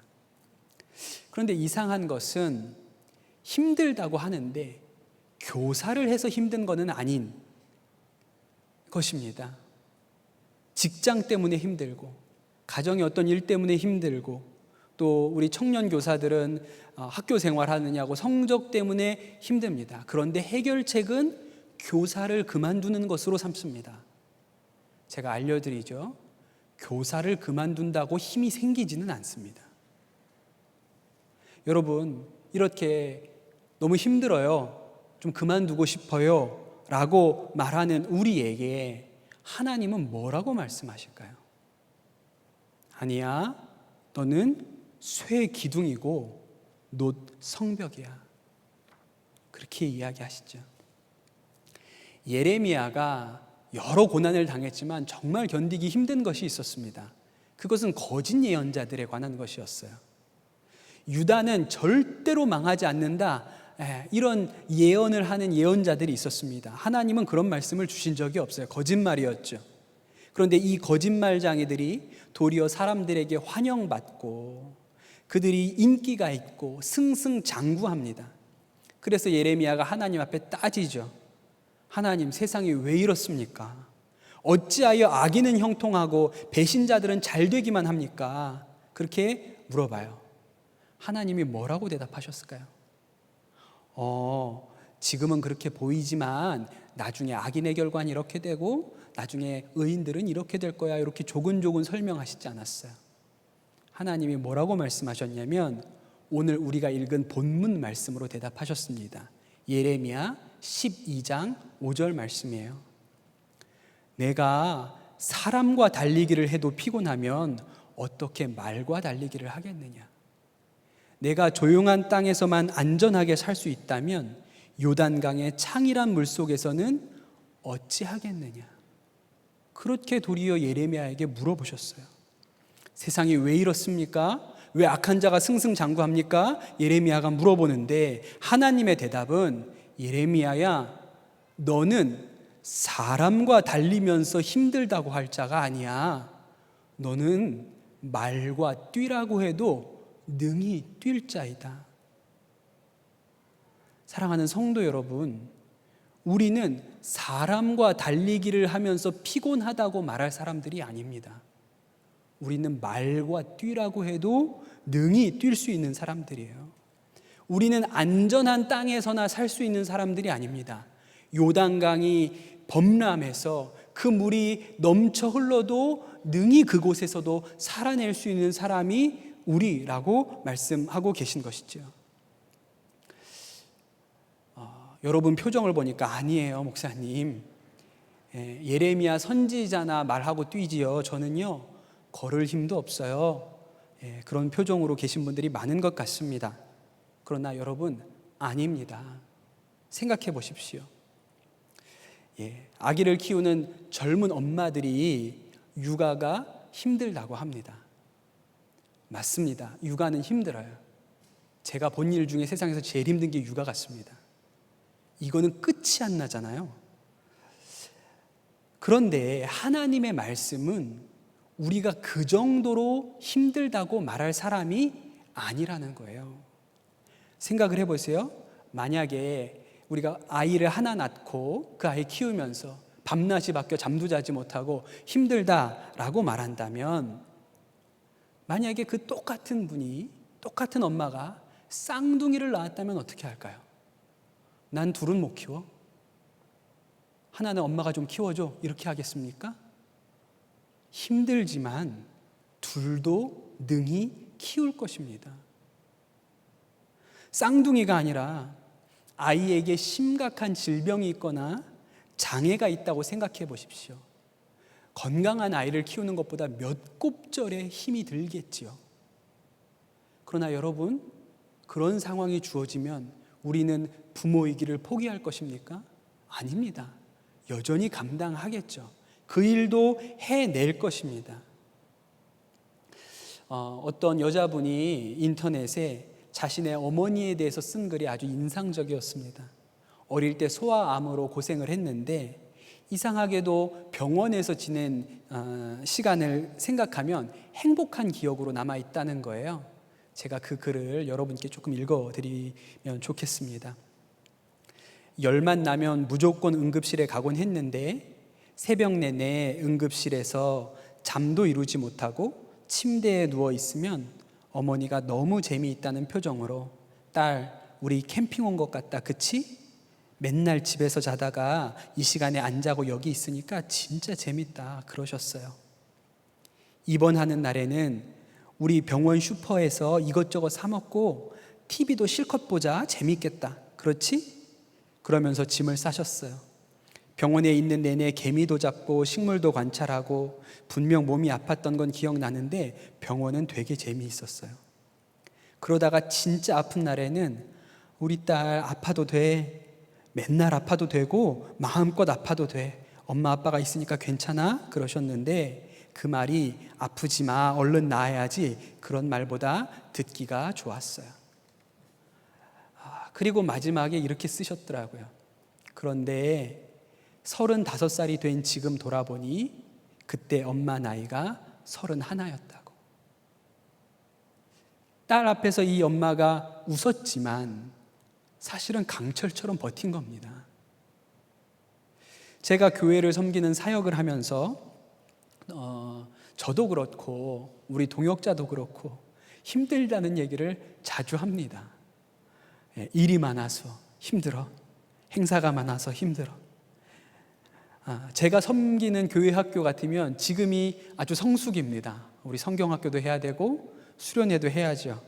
그런데 이상한 것은 힘들다고 하는데 교사를 해서 힘든 것은 아닌 것입니다. 직장 때문에 힘들고, 가정의 어떤 일 때문에 힘들고, 또 우리 청년 교사들은 학교 생활하느냐고 성적 때문에 힘듭니다. 그런데 해결책은 교사를 그만두는 것으로 삼습니다. 제가 알려드리죠. 교사를 그만둔다고 힘이 생기지는 않습니다. 여러분, 이렇게 너무 힘들어요, 좀 그만두고 싶어요 라고 말하는 우리에게 하나님은 뭐라고 말씀하실까요? 아니야, 너는 쇠 기둥이고 놋 성벽이야. 그렇게 이야기하시죠. 예레미야가 여러 고난을 당했지만 정말 견디기 힘든 것이 있었습니다. 그것은 거짓 예언자들에 관한 것이었어요. 유다는 절대로 망하지 않는다, 이런 예언을 하는 예언자들이 있었습니다. 하나님은 그런 말씀을 주신 적이 없어요. 거짓말이었죠. 그런데 이 거짓말장이들이 도리어 사람들에게 환영받고 그들이 인기가 있고 승승장구합니다. 그래서 예레미야가 하나님 앞에 따지죠. 하나님, 세상이 왜 이렇습니까? 어찌하여 악인은 형통하고 배신자들은 잘 되기만 합니까? 그렇게 물어봐요. 하나님이 뭐라고 대답하셨을까요? 지금은 그렇게 보이지만 나중에 악인의 결과는 이렇게 되고 나중에 의인들은 이렇게 될 거야, 이렇게 조근조근 설명하시지 않았어요. 하나님이 뭐라고 말씀하셨냐면 오늘 우리가 읽은 본문 말씀으로 대답하셨습니다. 예레미야 12장 5절 말씀이에요. 내가 사람과 달리기를 해도 피곤하면 어떻게 말과 달리기를 하겠느냐? 내가 조용한 땅에서만 안전하게 살 수 있다면 요단강의 창이란 물속에서는 어찌하겠느냐? 그렇게 도리어 예레미야에게 물어보셨어요. 세상이 왜 이렇습니까? 왜 악한 자가 승승장구합니까? 예레미야가 물어보는데 하나님의 대답은 예레미야야, 너는 사람과 달리면서 힘들다고 할 자가 아니야. 너는 말과 뛰라고 해도 능히 뛸 자이다. 사랑하는 성도 여러분, 우리는 사람과 달리기를 하면서 피곤하다고 말할 사람들이 아닙니다. 우리는 말과 뛰라고 해도 능히 뛸 수 있는 사람들이에요. 우리는 안전한 땅에서나 살 수 있는 사람들이 아닙니다. 요단강이 범람해서 그 물이 넘쳐 흘러도 능히 그곳에서도 살아낼 수 있는 사람이 우리라고 말씀하고 계신 것이죠. 여러분 표정을 보니까 아니에요, 목사님. 예레미야 선지자나 말하고 뛰지요. 저는요, 걸을 힘도 없어요. 그런 표정으로 계신 분들이 많은 것 같습니다. 그러나 여러분, 아닙니다. 생각해 보십시오. 아기를 키우는 젊은 엄마들이 육아가 힘들다고 합니다. 맞습니다. 육아는 힘들어요. 제가 본 일 중에 세상에서 제일 힘든 게 육아 같습니다. 이거는 끝이 안 나잖아요. 그런데 하나님의 말씀은 우리가 그 정도로 힘들다고 말할 사람이 아니라는 거예요. 생각을 해보세요. 만약에 우리가 아이를 하나 낳고 그 아이 키우면서 밤낮이 바뀌어 잠도 자지 못하고 힘들다라고 말한다면, 만약에 그 똑같은 분이, 똑같은 엄마가 쌍둥이를 낳았다면 어떻게 할까요? 난 둘은 못 키워. 하나는 엄마가 좀 키워줘. 이렇게 하겠습니까? 힘들지만 둘도 능히 키울 것입니다. 쌍둥이가 아니라 아이에게 심각한 질병이 있거나 장애가 있다고 생각해 보십시오. 건강한 아이를 키우는 것보다 몇 곱절의 힘이 들겠지요. 그러나 여러분, 그런 상황이 주어지면 우리는 부모이기를 포기할 것입니까? 아닙니다. 여전히 감당하겠죠. 그 일도 해낼 것입니다. 어떤 여자분이 인터넷에 자신의 어머니에 대해서 쓴 글이 아주 인상적이었습니다. 어릴 때 소아암으로 고생을 했는데 이상하게도 병원에서 지낸 시간을 생각하면 행복한 기억으로 남아있다는 거예요. 제가 그 글을 여러분께 조금 읽어드리면 좋겠습니다. 열만 나면 무조건 응급실에 가곤 했는데 새벽 내내 응급실에서 잠도 이루지 못하고 침대에 누워 있으면 어머니가 너무 재미있다는 표정으로 딸, 우리 캠핑 온 것 같다, 그치? 맨날 집에서 자다가 이 시간에 안 자고 여기 있으니까 진짜 재밌다 그러셨어요. 입원하는 날에는 우리 병원 슈퍼에서 이것저것 사 먹고 TV도 실컷 보자, 재밌겠다, 그렇지? 그러면서 짐을 싸셨어요. 병원에 있는 내내 개미도 잡고 식물도 관찰하고 분명 몸이 아팠던 건 기억나는데 병원은 되게 재미있었어요. 그러다가 진짜 아픈 날에는 우리 딸 아파도 돼, 맨날 아파도 되고 마음껏 아파도 돼, 엄마 아빠가 있으니까 괜찮아 그러셨는데 그 말이 아프지 마, 얼른 나아야지, 그런 말보다 듣기가 좋았어요. 그리고 마지막에 이렇게 쓰셨더라고요. 그런데 35살이 된 지금 돌아보니 그때 엄마 나이가 31이었다고. 딸 앞에서 이 엄마가 웃었지만 사실은 강철처럼 버틴 겁니다. 제가 교회를 섬기는 사역을 하면서 저도 그렇고 우리 동역자도 그렇고 힘들다는 얘기를 자주 합니다. 일이 많아서 힘들어, 행사가 많아서 힘들어. 제가 섬기는 교회 학교 같으면 지금이 아주 성수기입니다. 우리 성경학교도 해야 되고 수련회도 해야죠.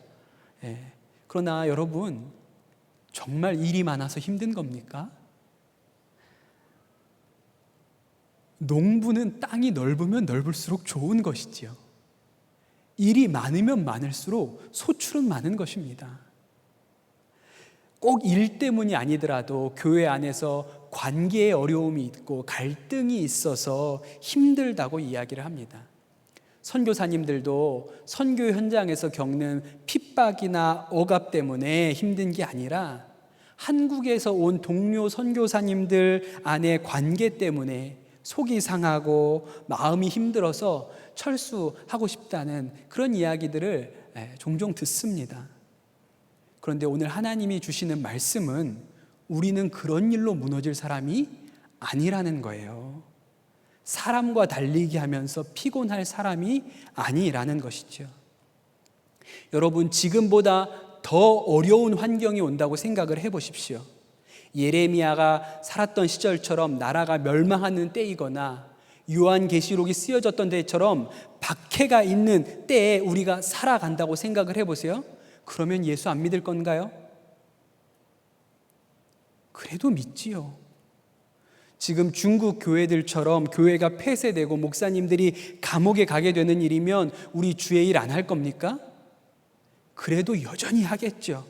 그러나 여러분, 정말 일이 많아서 힘든 겁니까? 농부는 땅이 넓으면 넓을수록 좋은 것이지요. 일이 많으면 많을수록 소출은 많은 것입니다. 꼭 일 때문이 아니더라도 교회 안에서 관계에 어려움이 있고 갈등이 있어서 힘들다고 이야기를 합니다. 선교사님들도 선교 현장에서 겪는 핍박이나 억압 때문에 힘든 게 아니라 한국에서 온 동료 선교사님들 안의 관계 때문에 속이 상하고 마음이 힘들어서 철수하고 싶다는 그런 이야기들을 종종 듣습니다. 그런데 오늘 하나님이 주시는 말씀은 우리는 그런 일로 무너질 사람이 아니라는 거예요. 사람과 달리기 하면서 피곤할 사람이 아니라는 것이죠. 여러분, 지금보다 더 어려운 환경이 온다고 생각을 해보십시오. 예레미야가 살았던 시절처럼 나라가 멸망하는 때이거나 요한계시록이 쓰여졌던 때처럼 박해가 있는 때에 우리가 살아간다고 생각을 해보세요. 그러면 예수 안 믿을 건가요? 그래도 믿지요. 지금 중국 교회들처럼 교회가 폐쇄되고 목사님들이 감옥에 가게 되는 일이면 우리 주의 일 안 할 겁니까? 그래도 여전히 하겠죠.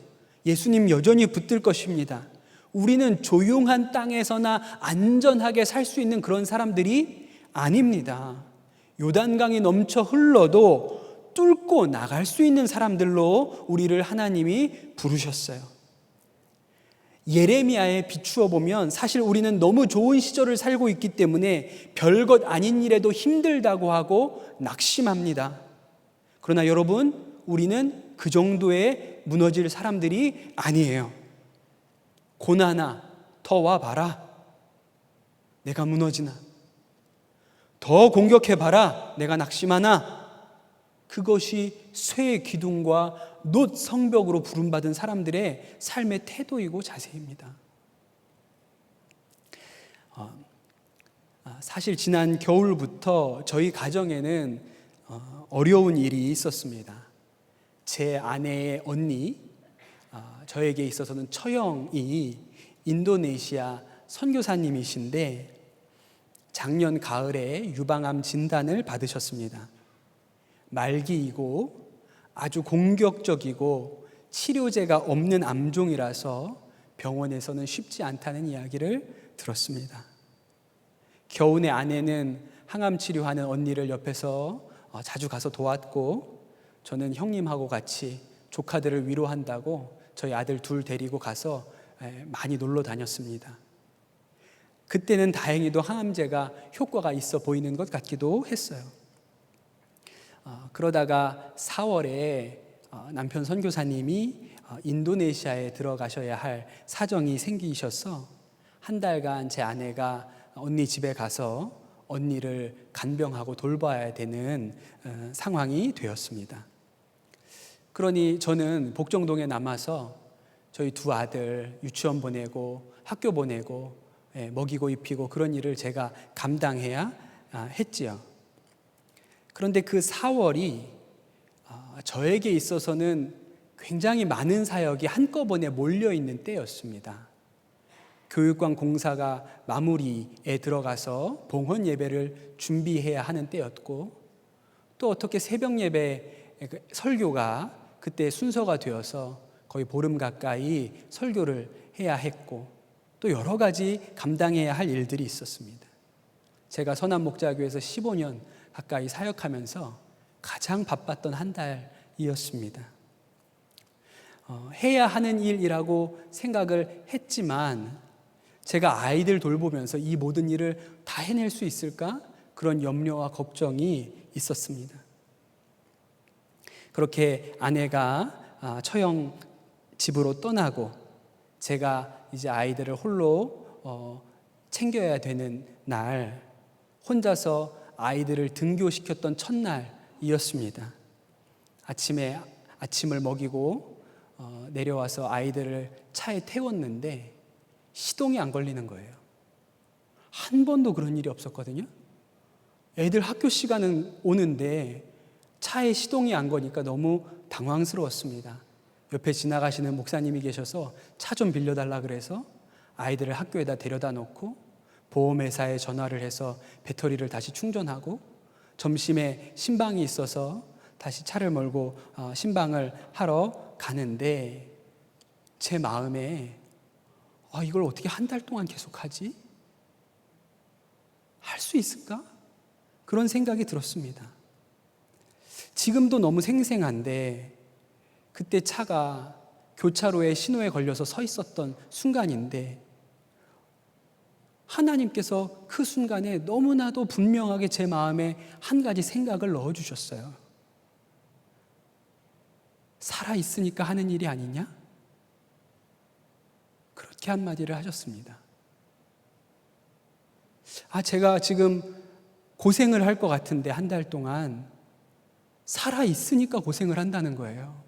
예수님 여전히 붙들 것입니다. 우리는 조용한 땅에서나 안전하게 살 수 있는 그런 사람들이 아닙니다. 요단강이 넘쳐 흘러도 뚫고 나갈 수 있는 사람들로 우리를 하나님이 부르셨어요. 예레미야에 비추어 보면 사실 우리는 너무 좋은 시절을 살고 있기 때문에 별것 아닌 일에도 힘들다고 하고 낙심합니다. 그러나 여러분, 우리는 그 정도의 무너질 사람들이 아니에요. 고난아, 더 와봐라. 내가 무너지나. 더 공격해봐라. 내가 낙심하나. 그것이 쇠의 기둥과 놋 성벽으로 부름받은 사람들의 삶의 태도이고 자세입니다. 사실 지난 겨울부터 저희 가정에는 어려운 일이 있었습니다. 제 아내의 언니, 저에게 있어서는 처형이 인도네시아 선교사님이신데 작년 가을에 유방암 진단을 받으셨습니다. 말기이고 아주 공격적이고 치료제가 없는 암종이라서 병원에서는 쉽지 않다는 이야기를 들었습니다. 겨우내 아내는 항암 치료하는 언니를 옆에서 자주 가서 도왔고, 저는 형님하고 같이 조카들을 위로한다고 저희 아들 둘 데리고 가서 많이 놀러 다녔습니다. 그때는 다행히도 항암제가 효과가 있어 보이는 것 같기도 했어요. 그러다가 4월에 남편 선교사님이 인도네시아에 들어가셔야 할 사정이 생기셔서 한 달간 제 아내가 언니 집에 가서 언니를 간병하고 돌봐야 되는 상황이 되었습니다. 그러니 저는 복정동에 남아서 저희 두 아들 유치원 보내고 학교 보내고 먹이고 입히고 그런 일을 제가 감당해야 했지요. 그런데 그 4월이 저에게 있어서는 굉장히 많은 사역이 한꺼번에 몰려있는 때였습니다. 교육관 공사가 마무리에 들어가서 봉헌 예배를 준비해야 하는 때였고, 또 어떻게 새벽 예배 설교가 그때 순서가 되어서 거의 보름 가까이 설교를 해야 했고, 또 여러 가지 감당해야 할 일들이 있었습니다. 제가 선한목자교회에서 15년 가까이 사역하면서 가장 바빴던 한 달이었습니다. 해야 하는 일이라고 생각을 했지만 제가 아이들 돌보면서 이 모든 일을 다 해낼 수 있을까? 그런 염려와 걱정이 있었습니다. 그렇게 아내가 처형 집으로 떠나고 제가 이제 아이들을 홀로 챙겨야 되는 날, 혼자서 아이들을 등교시켰던 첫날이었습니다. 아침을 먹이고 내려와서 아이들을 차에 태웠는데 시동이 안 걸리는 거예요. 한 번도 그런 일이 없었거든요. 애들 학교 시간은 오는데 차에 시동이 안 거니까 너무 당황스러웠습니다. 옆에 지나가시는 목사님이 계셔서 차 좀 빌려달라 그래서 아이들을 학교에다 데려다 놓고 보험회사에 전화를 해서 배터리를 다시 충전하고, 점심에 신방이 있어서 다시 차를 몰고 신방을 하러 가는데 제 마음에 이걸 어떻게 한 달 동안 계속하지? 할 수 있을까? 그런 생각이 들었습니다. 지금도 너무 생생한데 그때 차가 교차로에 신호에 걸려서 서 있었던 순간인데 하나님께서 그 순간에 너무나도 분명하게 제 마음에 한 가지 생각을 넣어주셨어요. 살아있으니까 하는 일이 아니냐? 그렇게 한마디를 하셨습니다. 제가 지금 고생을 할 것 같은데 한 달 동안 살아있으니까 고생을 한다는 거예요.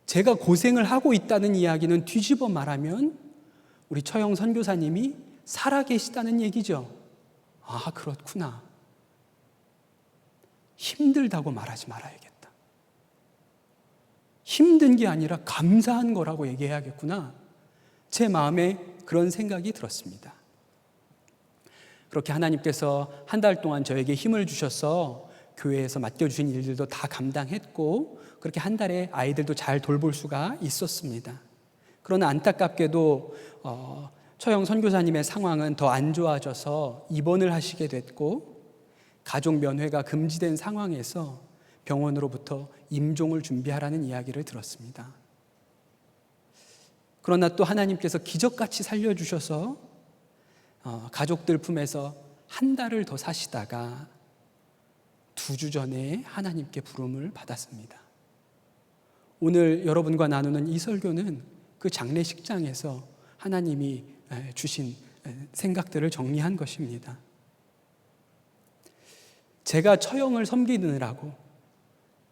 제가 고생을 하고 있다는 이야기는 뒤집어 말하면 우리 처형 선교사님이 살아계시다는 얘기죠. 그렇구나. 힘들다고 말하지 말아야겠다. 힘든 게 아니라 감사한 거라고 얘기해야겠구나. 제 마음에 그런 생각이 들었습니다. 그렇게 하나님께서 한 달 동안 저에게 힘을 주셔서 교회에서 맡겨주신 일들도 다 감당했고, 그렇게 한 달에 아이들도 잘 돌볼 수가 있었습니다. 그러나 안타깝게도 처형 선교사님의 상황은 더 안 좋아져서 입원을 하시게 됐고, 가족 면회가 금지된 상황에서 병원으로부터 임종을 준비하라는 이야기를 들었습니다. 그러나 또 하나님께서 기적같이 살려주셔서 가족들 품에서 한 달을 더 사시다가 2주 전에 하나님께 부름을 받았습니다. 오늘 여러분과 나누는 이 설교는 그 장례식장에서 하나님이 주신 생각들을 정리한 것입니다. 제가 처형을 섬기느라고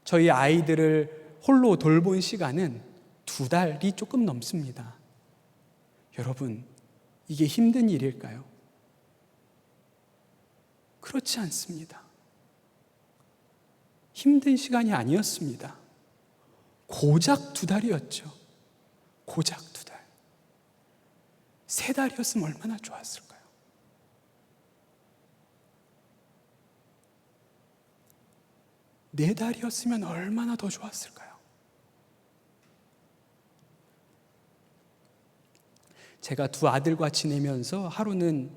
저희 아이들을 홀로 돌본 시간은 2달이 조금 넘습니다. 여러분, 이게 힘든 일일까요? 그렇지 않습니다. 힘든 시간이 아니었습니다. 고작 2달이었죠. 고작 2달. 3달이었으면 얼마나 좋았을까요? 네 달이었으면 얼마나 더 좋았을까요? 제가 2 아들과 지내면서 하루는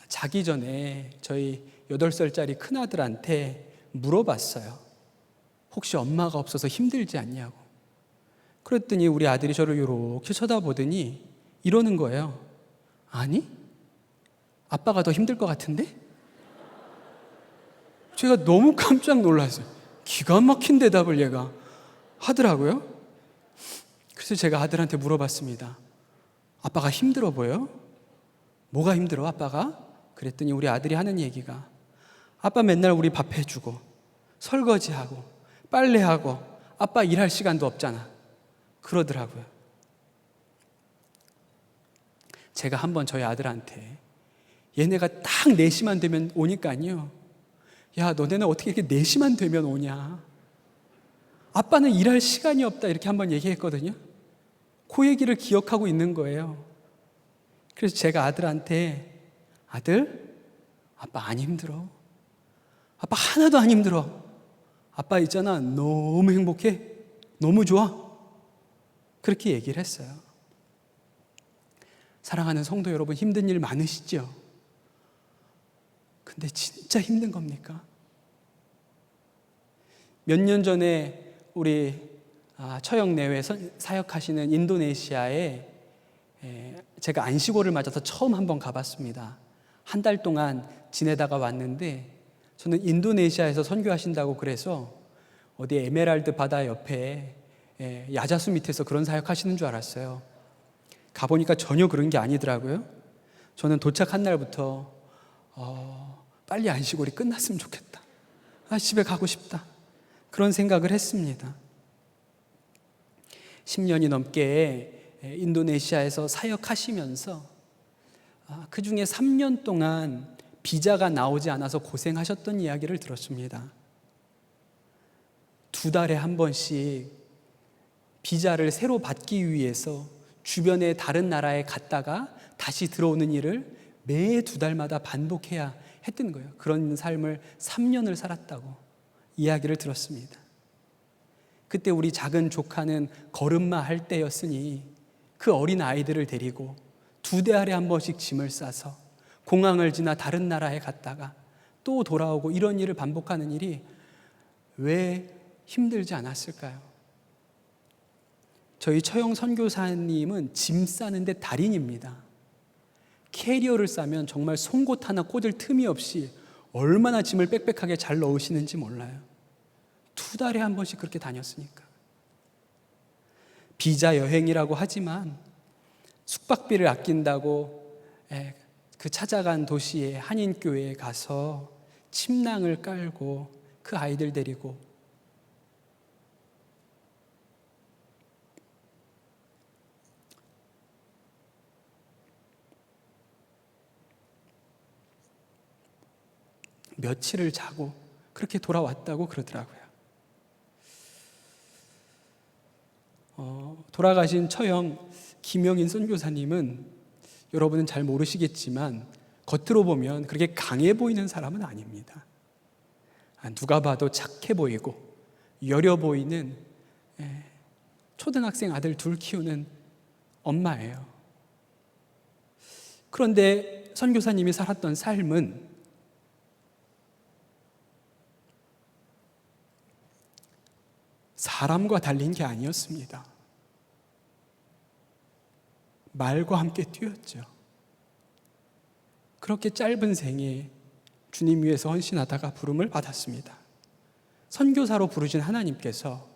자기 전에 저희 8살짜리 큰아들한테 물어봤어요. 혹시 엄마가 없어서 힘들지 않냐고. 그랬더니 우리 아들이 저를 이렇게 쳐다보더니 이러는 거예요. 아니? 아빠가 더 힘들 것 같은데? 제가 너무 깜짝 놀랐어요. 기가 막힌 대답을 얘가 하더라고요. 그래서 제가 아들한테 물어봤습니다. 아빠가 힘들어 보여? 뭐가 힘들어, 아빠가? 그랬더니 우리 아들이 하는 얘기가 아빠 맨날 우리 밥 해주고 설거지하고 빨래하고 아빠 일할 시간도 없잖아. 그러더라고요. 제가 한번 저희 아들한테 얘네가 딱 4시만 되면 오니까요. 야, 너네는 어떻게 이렇게 4시만 되면 오냐? 아빠는 일할 시간이 없다 이렇게 한번 얘기했거든요. 그 얘기를 기억하고 있는 거예요. 그래서 제가 아들한테 아들, 아빠 안 힘들어. 아빠 하나도 안 힘들어. 아빠 있잖아, 너무 행복해. 너무 좋아. 그렇게 얘기를 했어요. 사랑하는 성도 여러분, 힘든 일 많으시죠? 근데 진짜 힘든 겁니까? 몇 년 전에 우리 처형 내외 사역하시는 인도네시아에 제가 안식월을 맞아서 처음 한번 가봤습니다. 한 달 동안 지내다가 왔는데 저는 인도네시아에서 선교하신다고 그래서 어디 에메랄드 바다 옆에 야자수 밑에서 그런 사역하시는 줄 알았어요. 가보니까 전혀 그런 게 아니더라고요. 저는 도착한 날부터 빨리 안식월이 끝났으면 좋겠다. 집에 가고 싶다. 그런 생각을 했습니다. 10년이 넘게 인도네시아에서 사역하시면서 그 중에 3년 동안 비자가 나오지 않아서 고생하셨던 이야기를 들었습니다. 2달에 한 번씩 비자를 새로 받기 위해서 주변의 다른 나라에 갔다가 다시 들어오는 일을 매 2달마다 반복해야 했던 거예요. 그런 삶을 3년을 살았다고 이야기를 들었습니다. 그때 우리 작은 조카는 걸음마 할 때였으니 그 어린 아이들을 데리고 2달에 한 번씩 짐을 싸서 공항을 지나 다른 나라에 갔다가 또 돌아오고 이런 일을 반복하는 일이 왜 힘들지 않았을까요? 저희 처형 선교사님은 짐 싸는데 달인입니다. 캐리어를 싸면 정말 송곳 하나 꽂을 틈이 없이 얼마나 짐을 빽빽하게 잘 넣으시는지 몰라요. 2달에 한 번씩 그렇게 다녔으니까. 비자 여행이라고 하지만 숙박비를 아낀다고 그 찾아간 도시의 한인교회에 가서 침낭을 깔고 그 아이들 데리고 며칠을 자고 그렇게 돌아왔다고 그러더라고요. 돌아가신 처형 김영인 선교사님은 여러분은 잘 모르시겠지만 겉으로 보면 그렇게 강해 보이는 사람은 아닙니다. 누가 봐도 착해 보이고 여려 보이는 초등학생 아들 2 키우는 엄마예요. 그런데 선교사님이 살았던 삶은 사람과 달린 게 아니었습니다. 말과 함께 뛰었죠. 그렇게 짧은 생에 주님 위해서 헌신하다가 부름을 받았습니다. 선교사로 부르신 하나님께서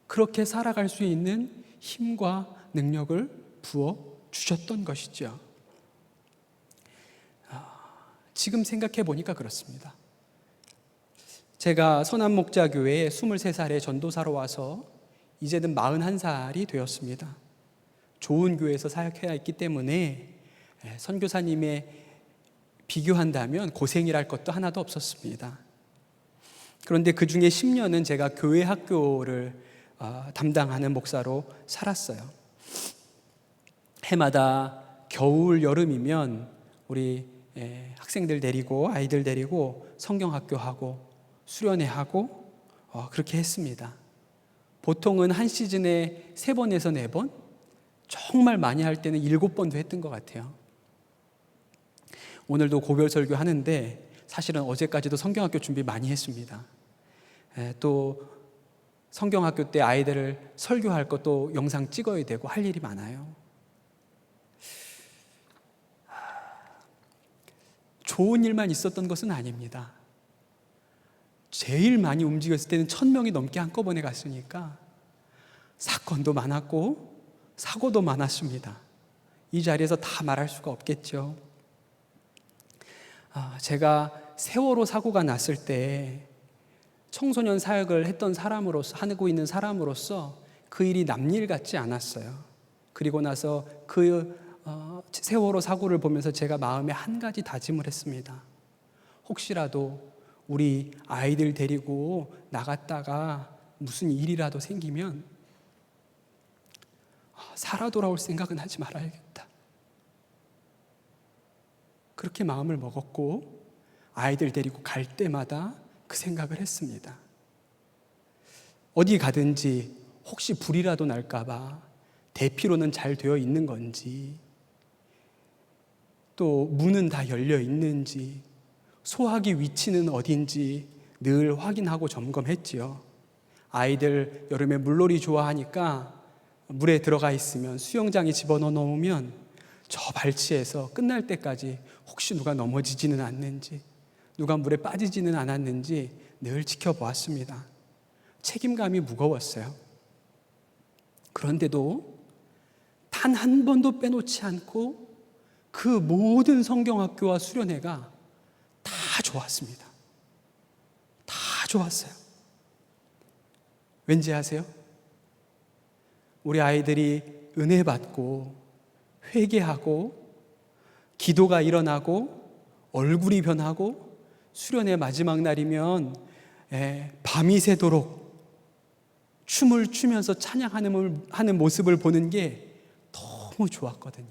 그렇게 살아갈 수 있는 힘과 능력을 부어 주셨던 것이죠. 지금 생각해 보니까 그렇습니다. 제가 선한목자교회에 23살에 전도사로 와서 이제는 41살이 되었습니다. 좋은 교회에서 사역해야 했기 때문에 선교사님의 비교한다면 고생이랄 것도 하나도 없었습니다. 그런데 그 중에 10년은 제가 교회 학교를 담당하는 목사로 살았어요. 해마다 겨울, 여름이면 우리 학생들 데리고, 아이들 데리고 성경학교하고 수련회하고 그렇게 했습니다. 보통은 한 시즌에 3번에서 4번, 정말 많이 할 때는 7번도 했던 것 같아요. 오늘도 고별 설교 하는데 사실은 어제까지도 성경학교 준비 많이 했습니다. 또 성경학교 때 아이들을 설교할 것도 영상 찍어야 되고 할 일이 많아요. 좋은 일만 있었던 것은 아닙니다. 제일 많이 움직였을 때는 1000명이 넘게 한꺼번에 갔으니까 사건도 많았고 사고도 많았습니다. 이 자리에서 다 말할 수가 없겠죠. 제가 세월호 사고가 났을 때 청소년 사역을 했던 사람으로서, 하고 있는 사람으로서 그 일이 남일 같지 않았어요. 그리고 나서 그 세월호 사고를 보면서 제가 마음에 한 가지 다짐을 했습니다. 혹시라도 우리 아이들 데리고 나갔다가 무슨 일이라도 생기면 살아 돌아올 생각은 하지 말아야겠다. 그렇게 마음을 먹었고 아이들 데리고 갈 때마다 그 생각을 했습니다. 어디 가든지 혹시 불이라도 날까 봐 대피로는 잘 되어 있는 건지, 또 문은 다 열려 있는지, 소화기 위치는 어딘지 늘 확인하고 점검했지요. 아이들 여름에 물놀이 좋아하니까 물에 들어가 있으면 수영장에 집어넣어 놓으면 저 발치에서 끝날 때까지 혹시 누가 넘어지지는 않는지, 누가 물에 빠지지는 않았는지 늘 지켜보았습니다. 책임감이 무거웠어요. 그런데도 단 한 번도 빼놓지 않고 그 모든 성경학교와 수련회가 다 좋았습니다. 다 좋았어요. 왠지 아세요? 우리 아이들이 은혜 받고 회개하고 기도가 일어나고 얼굴이 변하고 수련회 마지막 날이면 밤이 새도록 춤을 추면서 찬양하는 모습을 보는 게 너무 좋았거든요.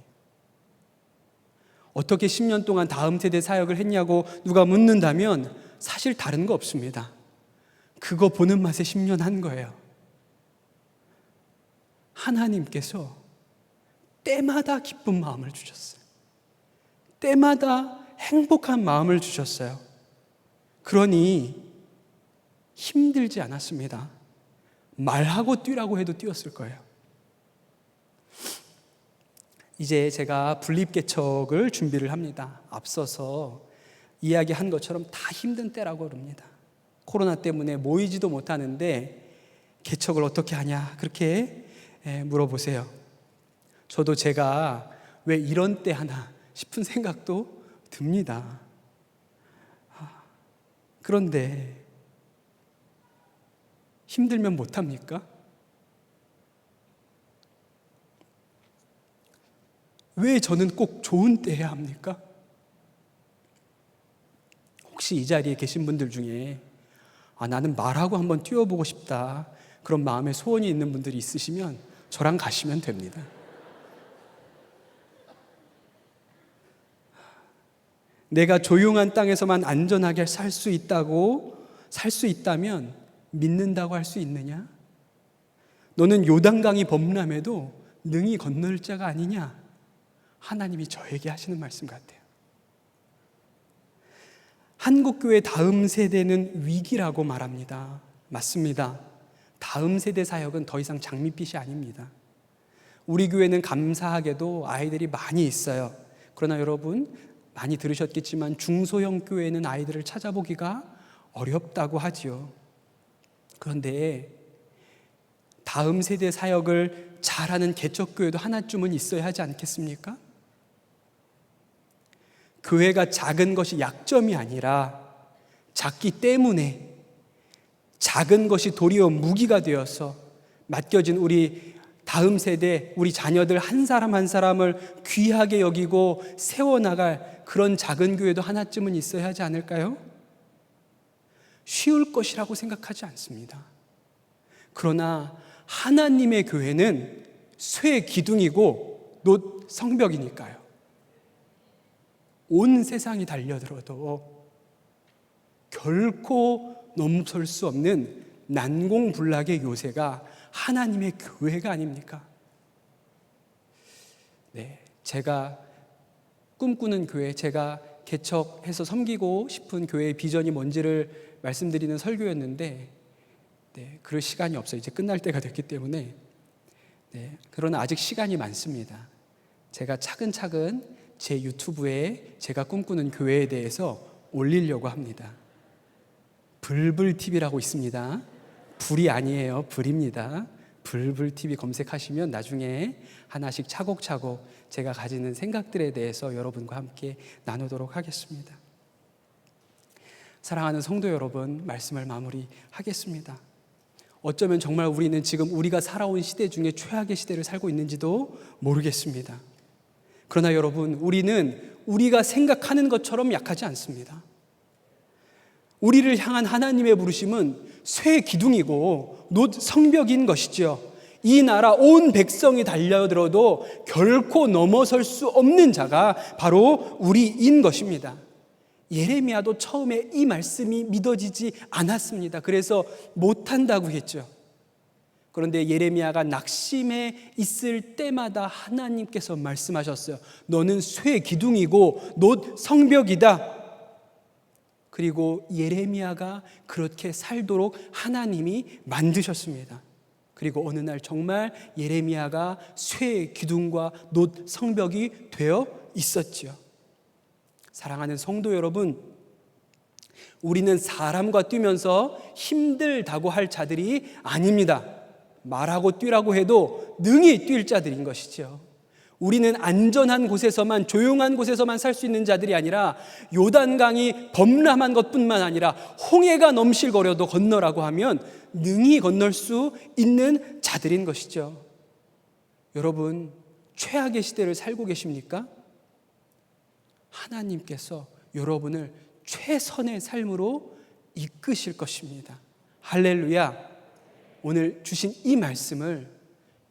어떻게 10년 동안 다음 세대 사역을 했냐고 누가 묻는다면 사실 다른 거 없습니다. 그거 보는 맛에 10년 한 거예요. 하나님께서 때마다 기쁜 마음을 주셨어요. 때마다 행복한 마음을 주셨어요. 그러니 힘들지 않았습니다. 말하고 뛰라고 해도 뛰었을 거예요. 이제 제가 분립개척을 준비를 합니다. 앞서서 이야기한 것처럼 다 힘든 때라고 그럽니다. 코로나 때문에 모이지도 못하는데 개척을 어떻게 하냐 그렇게 물어보세요. 저도 제가 왜 이런 때 하나 싶은 생각도 듭니다. 그런데 힘들면 못합니까? 왜 저는 꼭 좋은 때 해야 합니까? 혹시 이 자리에 계신 분들 중에 나는 말하고 한번 뛰어보고 싶다, 그런 마음에 소원이 있는 분들이 있으시면 저랑 가시면 됩니다. 내가 조용한 땅에서만 안전하게 살 수 있다면 믿는다고 할 수 있느냐? 너는 요단강이 범람해도 능히 건널 자가 아니냐? 하나님이 저에게 하시는 말씀 같아요. 한국교회 다음 세대는 위기라고 말합니다. 맞습니다. 다음 세대 사역은 더 이상 장밋빛이 아닙니다. 우리 교회는 감사하게도 아이들이 많이 있어요. 그러나 여러분 많이 들으셨겠지만 중소형 교회는 아이들을 찾아보기가 어렵다고 하지요. 그런데 다음 세대 사역을 잘하는 개척교회도 하나쯤은 있어야 하지 않겠습니까? 교회가 작은 것이 약점이 아니라 작기 때문에 작은 것이 도리어 무기가 되어서 맡겨진 우리 다음 세대, 우리 자녀들 한 사람 한 사람을 귀하게 여기고 세워나갈 그런 작은 교회도 하나쯤은 있어야 하지 않을까요? 쉬울 것이라고 생각하지 않습니다. 그러나 하나님의 교회는 쇠 기둥이고 놋 성벽이니까요. 온 세상이 달려들어도 결코 넘설 수 없는 난공불락의 요새가 하나님의 교회가 아닙니까? 네, 제가 꿈꾸는 교회, 제가 개척해서 섬기고 싶은 교회의 비전이 뭔지를 말씀드리는 설교였는데, 네, 그럴 시간이 없어요. 이제 끝날 때가 됐기 때문에. 네, 그러나 아직 시간이 많습니다. 제가 차근차근 제 유튜브에 제가 꿈꾸는 교회에 대해서 올리려고 합니다. 불불TV라고 있습니다. 불이 아니에요. 불입니다. 불불TV 검색하시면 나중에 하나씩 차곡차곡 제가 가지는 생각들에 대해서 여러분과 함께 나누도록 하겠습니다. 사랑하는 성도 여러분, 말씀을 마무리하겠습니다. 어쩌면 정말 우리는 지금 우리가 살아온 시대 중에 최악의 시대를 살고 있는지도 모르겠습니다. 그러나 여러분, 우리는 우리가 생각하는 것처럼 약하지 않습니다. 우리를 향한 하나님의 부르심은 쇠 기둥이고 놋 성벽인 것이죠. 이 나라 온 백성이 달려들어도 결코 넘어설 수 없는 자가 바로 우리인 것입니다. 예레미야도 처음에 이 말씀이 믿어지지 않았습니다. 그래서 못한다고 했죠. 그런데 예레미야가 낙심해 있을 때마다 하나님께서 말씀하셨어요. 너는 쇠 기둥이고 놋 성벽이다. 그리고 예레미야가 그렇게 살도록 하나님이 만드셨습니다. 그리고 어느 날 정말 예레미야가 쇠 기둥과 놋 성벽이 되어 있었지요. 사랑하는 성도 여러분, 우리는 사람과 뛰면서 힘들다고 할 자들이 아닙니다. 말하고 뛰라고 해도 능히 뛸 자들인 것이죠. 우리는 안전한 곳에서만, 조용한 곳에서만 살 수 있는 자들이 아니라 요단강이 범람한 것뿐만 아니라 홍해가 넘실거려도 건너라고 하면 능히 건널 수 있는 자들인 것이죠. 여러분, 최악의 시대를 살고 계십니까? 하나님께서 여러분을 최선의 삶으로 이끄실 것입니다. 할렐루야. 오늘 주신 이 말씀을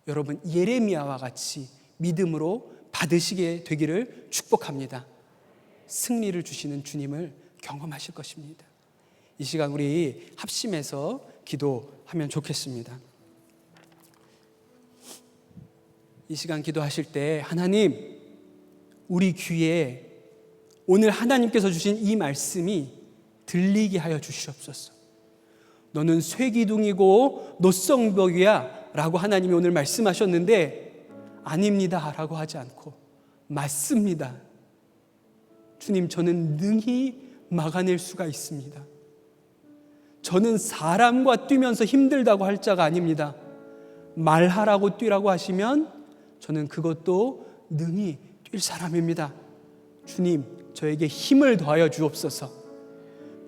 여러분 예레미야와 같이 믿음으로 받으시게 되기를 축복합니다. 승리를 주시는 주님을 경험하실 것입니다. 이 시간 우리 합심해서 기도하면 좋겠습니다. 이 시간 기도하실 때 하나님, 우리 귀에 오늘 하나님께서 주신 이 말씀이 들리게 하여 주시옵소서. 너는 쇠기둥이고 놋성벽이야 라고 하나님이 오늘 말씀하셨는데 아닙니다 라고 하지 않고 맞습니다. 주님, 저는 능히 막아낼 수가 있습니다. 저는 사람과 뛰면서 힘들다고 할 자가 아닙니다. 말하라고 뛰라고 하시면 저는 그것도 능히 뛸 사람입니다. 주님, 저에게 힘을 더하여 주옵소서.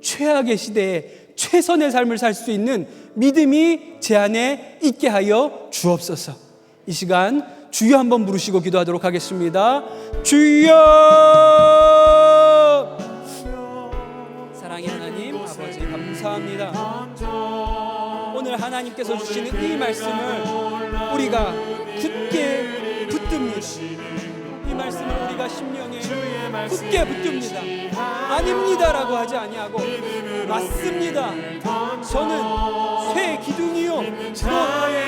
최악의 시대에 최선의 삶을 살 수 있는 믿음이 제 안에 있게 하여 주옵소서. 이 시간 주여 한번 부르시고 기도하도록 하겠습니다. 주여! 사랑의 하나님 아버지, 감사합니다. 오늘 하나님께서 주시는 이 말씀을 우리가 굳게 붙듭니다. 이 말씀을 우리가 심령에 굳게 붙듭니다. 아닙니다라고 하지 아니하고 맞습니다. 저는 쇠 기둥이요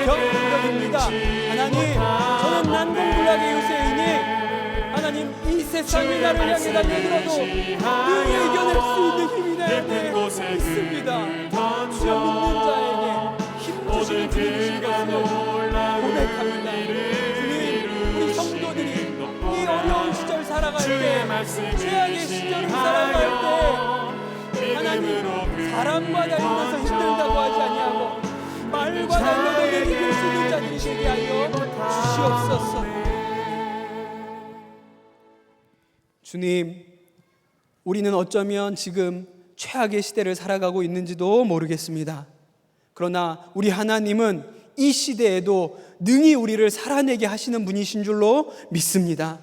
놋벽입니다. 하나님, 저는 난공불락의 요새이니 하나님, 이 세상이 나를 향해 달려들어도 능히 이겨낼 수 있는 힘이 내 안에 있습니다. 주여, 믿는 자에게 힘 주시는 주님이신 것을 고백합니다. 주님, 우리 성도들이 이 어려운 시절 살아갈 때, 최악의 시절을 살아갈 때 하나님, 사람과 다니면서 힘들다고 하지 아니하고 말과 달려도 이길 수 있는 자들이 되게 하여 주시옵소서. 주님, 우리는 어쩌면 지금 최악의 시대를 살아가고 있는지도 모르겠습니다. 그러나 우리 하나님은 이 시대에도 능히 우리를 살아내게 하시는 분이신 줄로 믿습니다.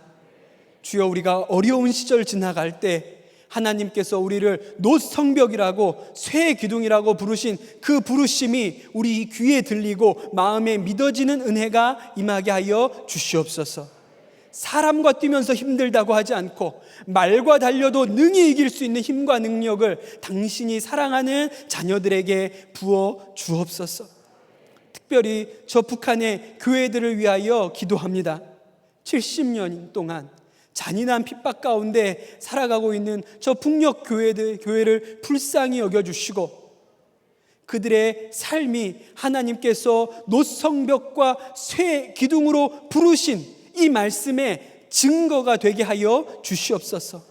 주여, 우리가 어려운 시절 지나갈 때 하나님께서 우리를 놋성벽이라고 쇠 기둥이라고 부르신 그 부르심이 우리 귀에 들리고 마음에 믿어지는 은혜가 임하게 하여 주시옵소서. 사람과 뛰면서 힘들다고 하지 않고 말과 달려도 능히 이길 수 있는 힘과 능력을 당신이 사랑하는 자녀들에게 부어 주옵소서. 특별히 저 북한의 교회들을 위하여 기도합니다. 70년 동안 잔인한 핍박 가운데 살아가고 있는 저 북녘 교회를 불쌍히 여겨주시고 그들의 삶이 하나님께서 놋성벽과 쇠 기둥으로 부르신 이 말씀의 증거가 되게 하여 주시옵소서.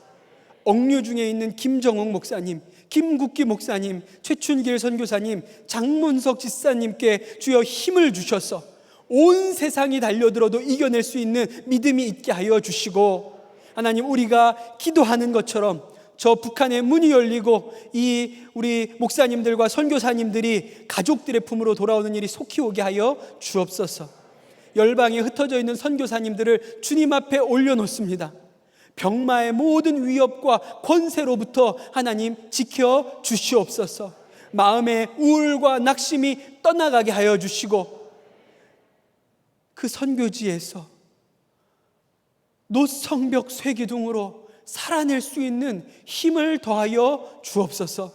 억류 중에 있는 김정욱 목사님, 김국기 목사님, 최춘길 선교사님, 장문석 집사님께 주여 힘을 주셔서 온 세상이 달려들어도 이겨낼 수 있는 믿음이 있게 하여 주시고, 하나님, 우리가 기도하는 것처럼 저 북한의 문이 열리고 이 우리 목사님들과 선교사님들이 가족들의 품으로 돌아오는 일이 속히 오게 하여 주옵소서. 열방에 흩어져 있는 선교사님들을 주님 앞에 올려놓습니다. 병마의 모든 위협과 권세로부터 하나님 지켜 주시옵소서. 마음의 우울과 낙심이 떠나가게 하여 주시고 그 선교지에서 놋성벽 쇠기둥으로 살아낼 수 있는 힘을 더하여 주옵소서.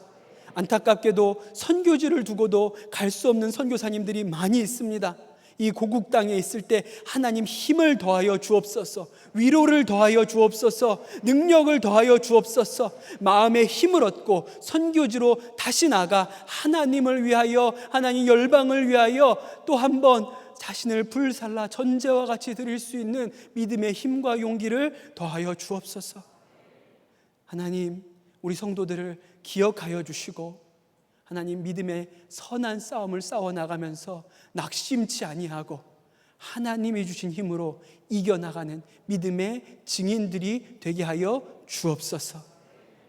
안타깝게도 선교지를 두고도 갈 수 없는 선교사님들이 많이 있습니다. 이 고국 땅에 있을 때 하나님 힘을 더하여 주옵소서. 위로를 더하여 주옵소서. 능력을 더하여 주옵소서. 마음의 힘을 얻고 선교지로 다시 나가 하나님을 위하여, 하나님 열방을 위하여 또 한번 자신을 불살라 전제와 같이 드릴 수 있는 믿음의 힘과 용기를 더하여 주옵소서. 하나님, 우리 성도들을 기억하여 주시고 하나님, 믿음의 선한 싸움을 싸워나가면서 낙심치 아니하고 하나님이 주신 힘으로 이겨나가는 믿음의 증인들이 되게 하여 주옵소서.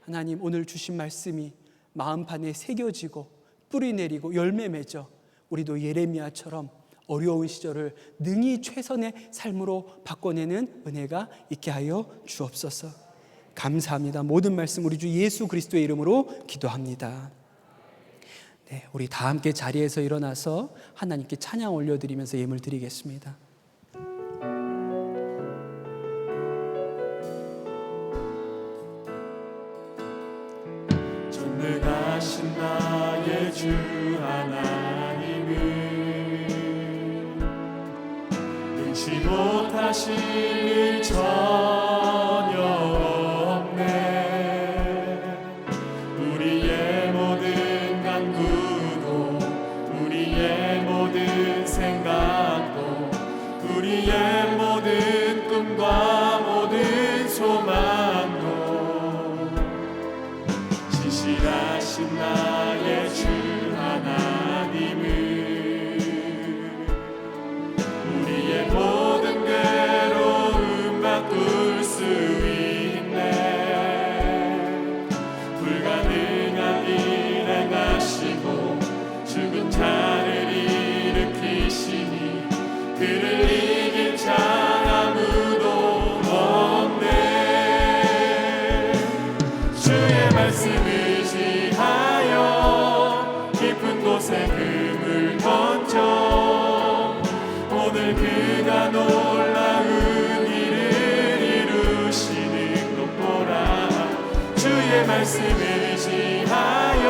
하나님, 오늘 주신 말씀이 마음판에 새겨지고 뿌리 내리고 열매 맺어 우리도 예레미야처럼 어려운 시절을 능히 최선의 삶으로 바꿔내는 은혜가 있게 하여 주옵소서. 감사합니다. 모든 말씀 우리 주 예수 그리스도의 이름으로 기도합니다. 네, 우리 다 함께 자리에서 일어나서 하나님께 찬양 올려드리면서 예물 드리겠습니다. 전능하신 나의 주 하나님은 능치 못하실 일 전혀 없네. 우리의 모든 간구도, 우리의 모든 생각도, 우리의 모든 꿈과 모든 소망도 진실하신 나의 주 하나님은 우리의 모든 괴로움 바꿀 수 있네. 불가능한 일 행하시고 죽은 자를 일으키시니 그를 이길 자 아무도 없네. 주의 말씀을 의지하여 깊은 곳에 금을 던져 오늘 그가 놀라운 일을 이루시는 것 보라. 주의 말씀을 의지하여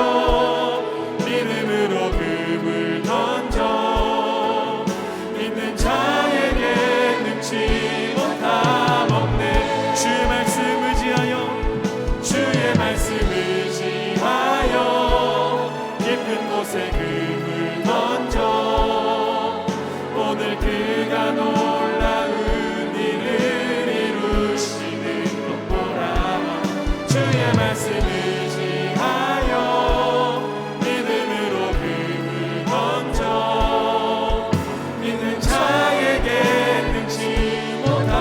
믿음으로 금을 던져 믿는 자에게 능치 못함 없네. 주의 말씀 의지하여, 주의 말씀 의지하여 깊은 곳에 금을 던져 오늘 그가 놀라운 일을 이루시는 것 보라. 주의 말씀 의지하여 믿음으로 금을 던져 믿는 자에게 능치 못함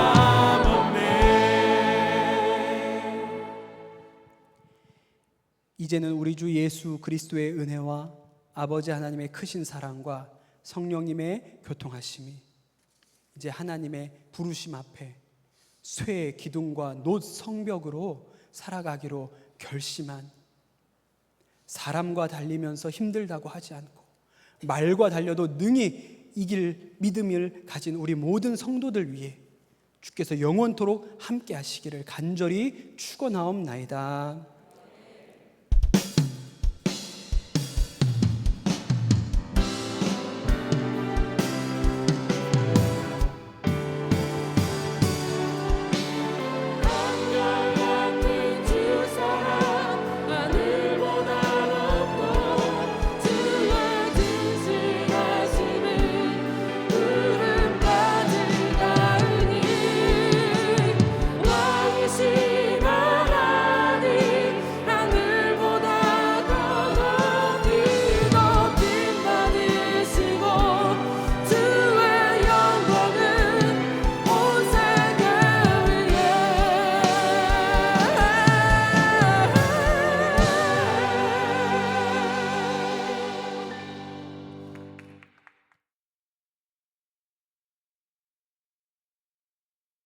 없네. 이제는 우리 주 예수 그리스도의 은혜와 아버지 하나님의 크신 사랑과 성령님의 교통하심이 이제 하나님의 부르심 앞에 쇠 기둥과 놋 성벽으로 살아가기로 결심한, 사람과 달리면서 힘들다고 하지 않고 말과 달려도 능히 이길 믿음을 가진 우리 모든 성도들 위해 주께서 영원토록 함께 하시기를 간절히 축원하옵나이다.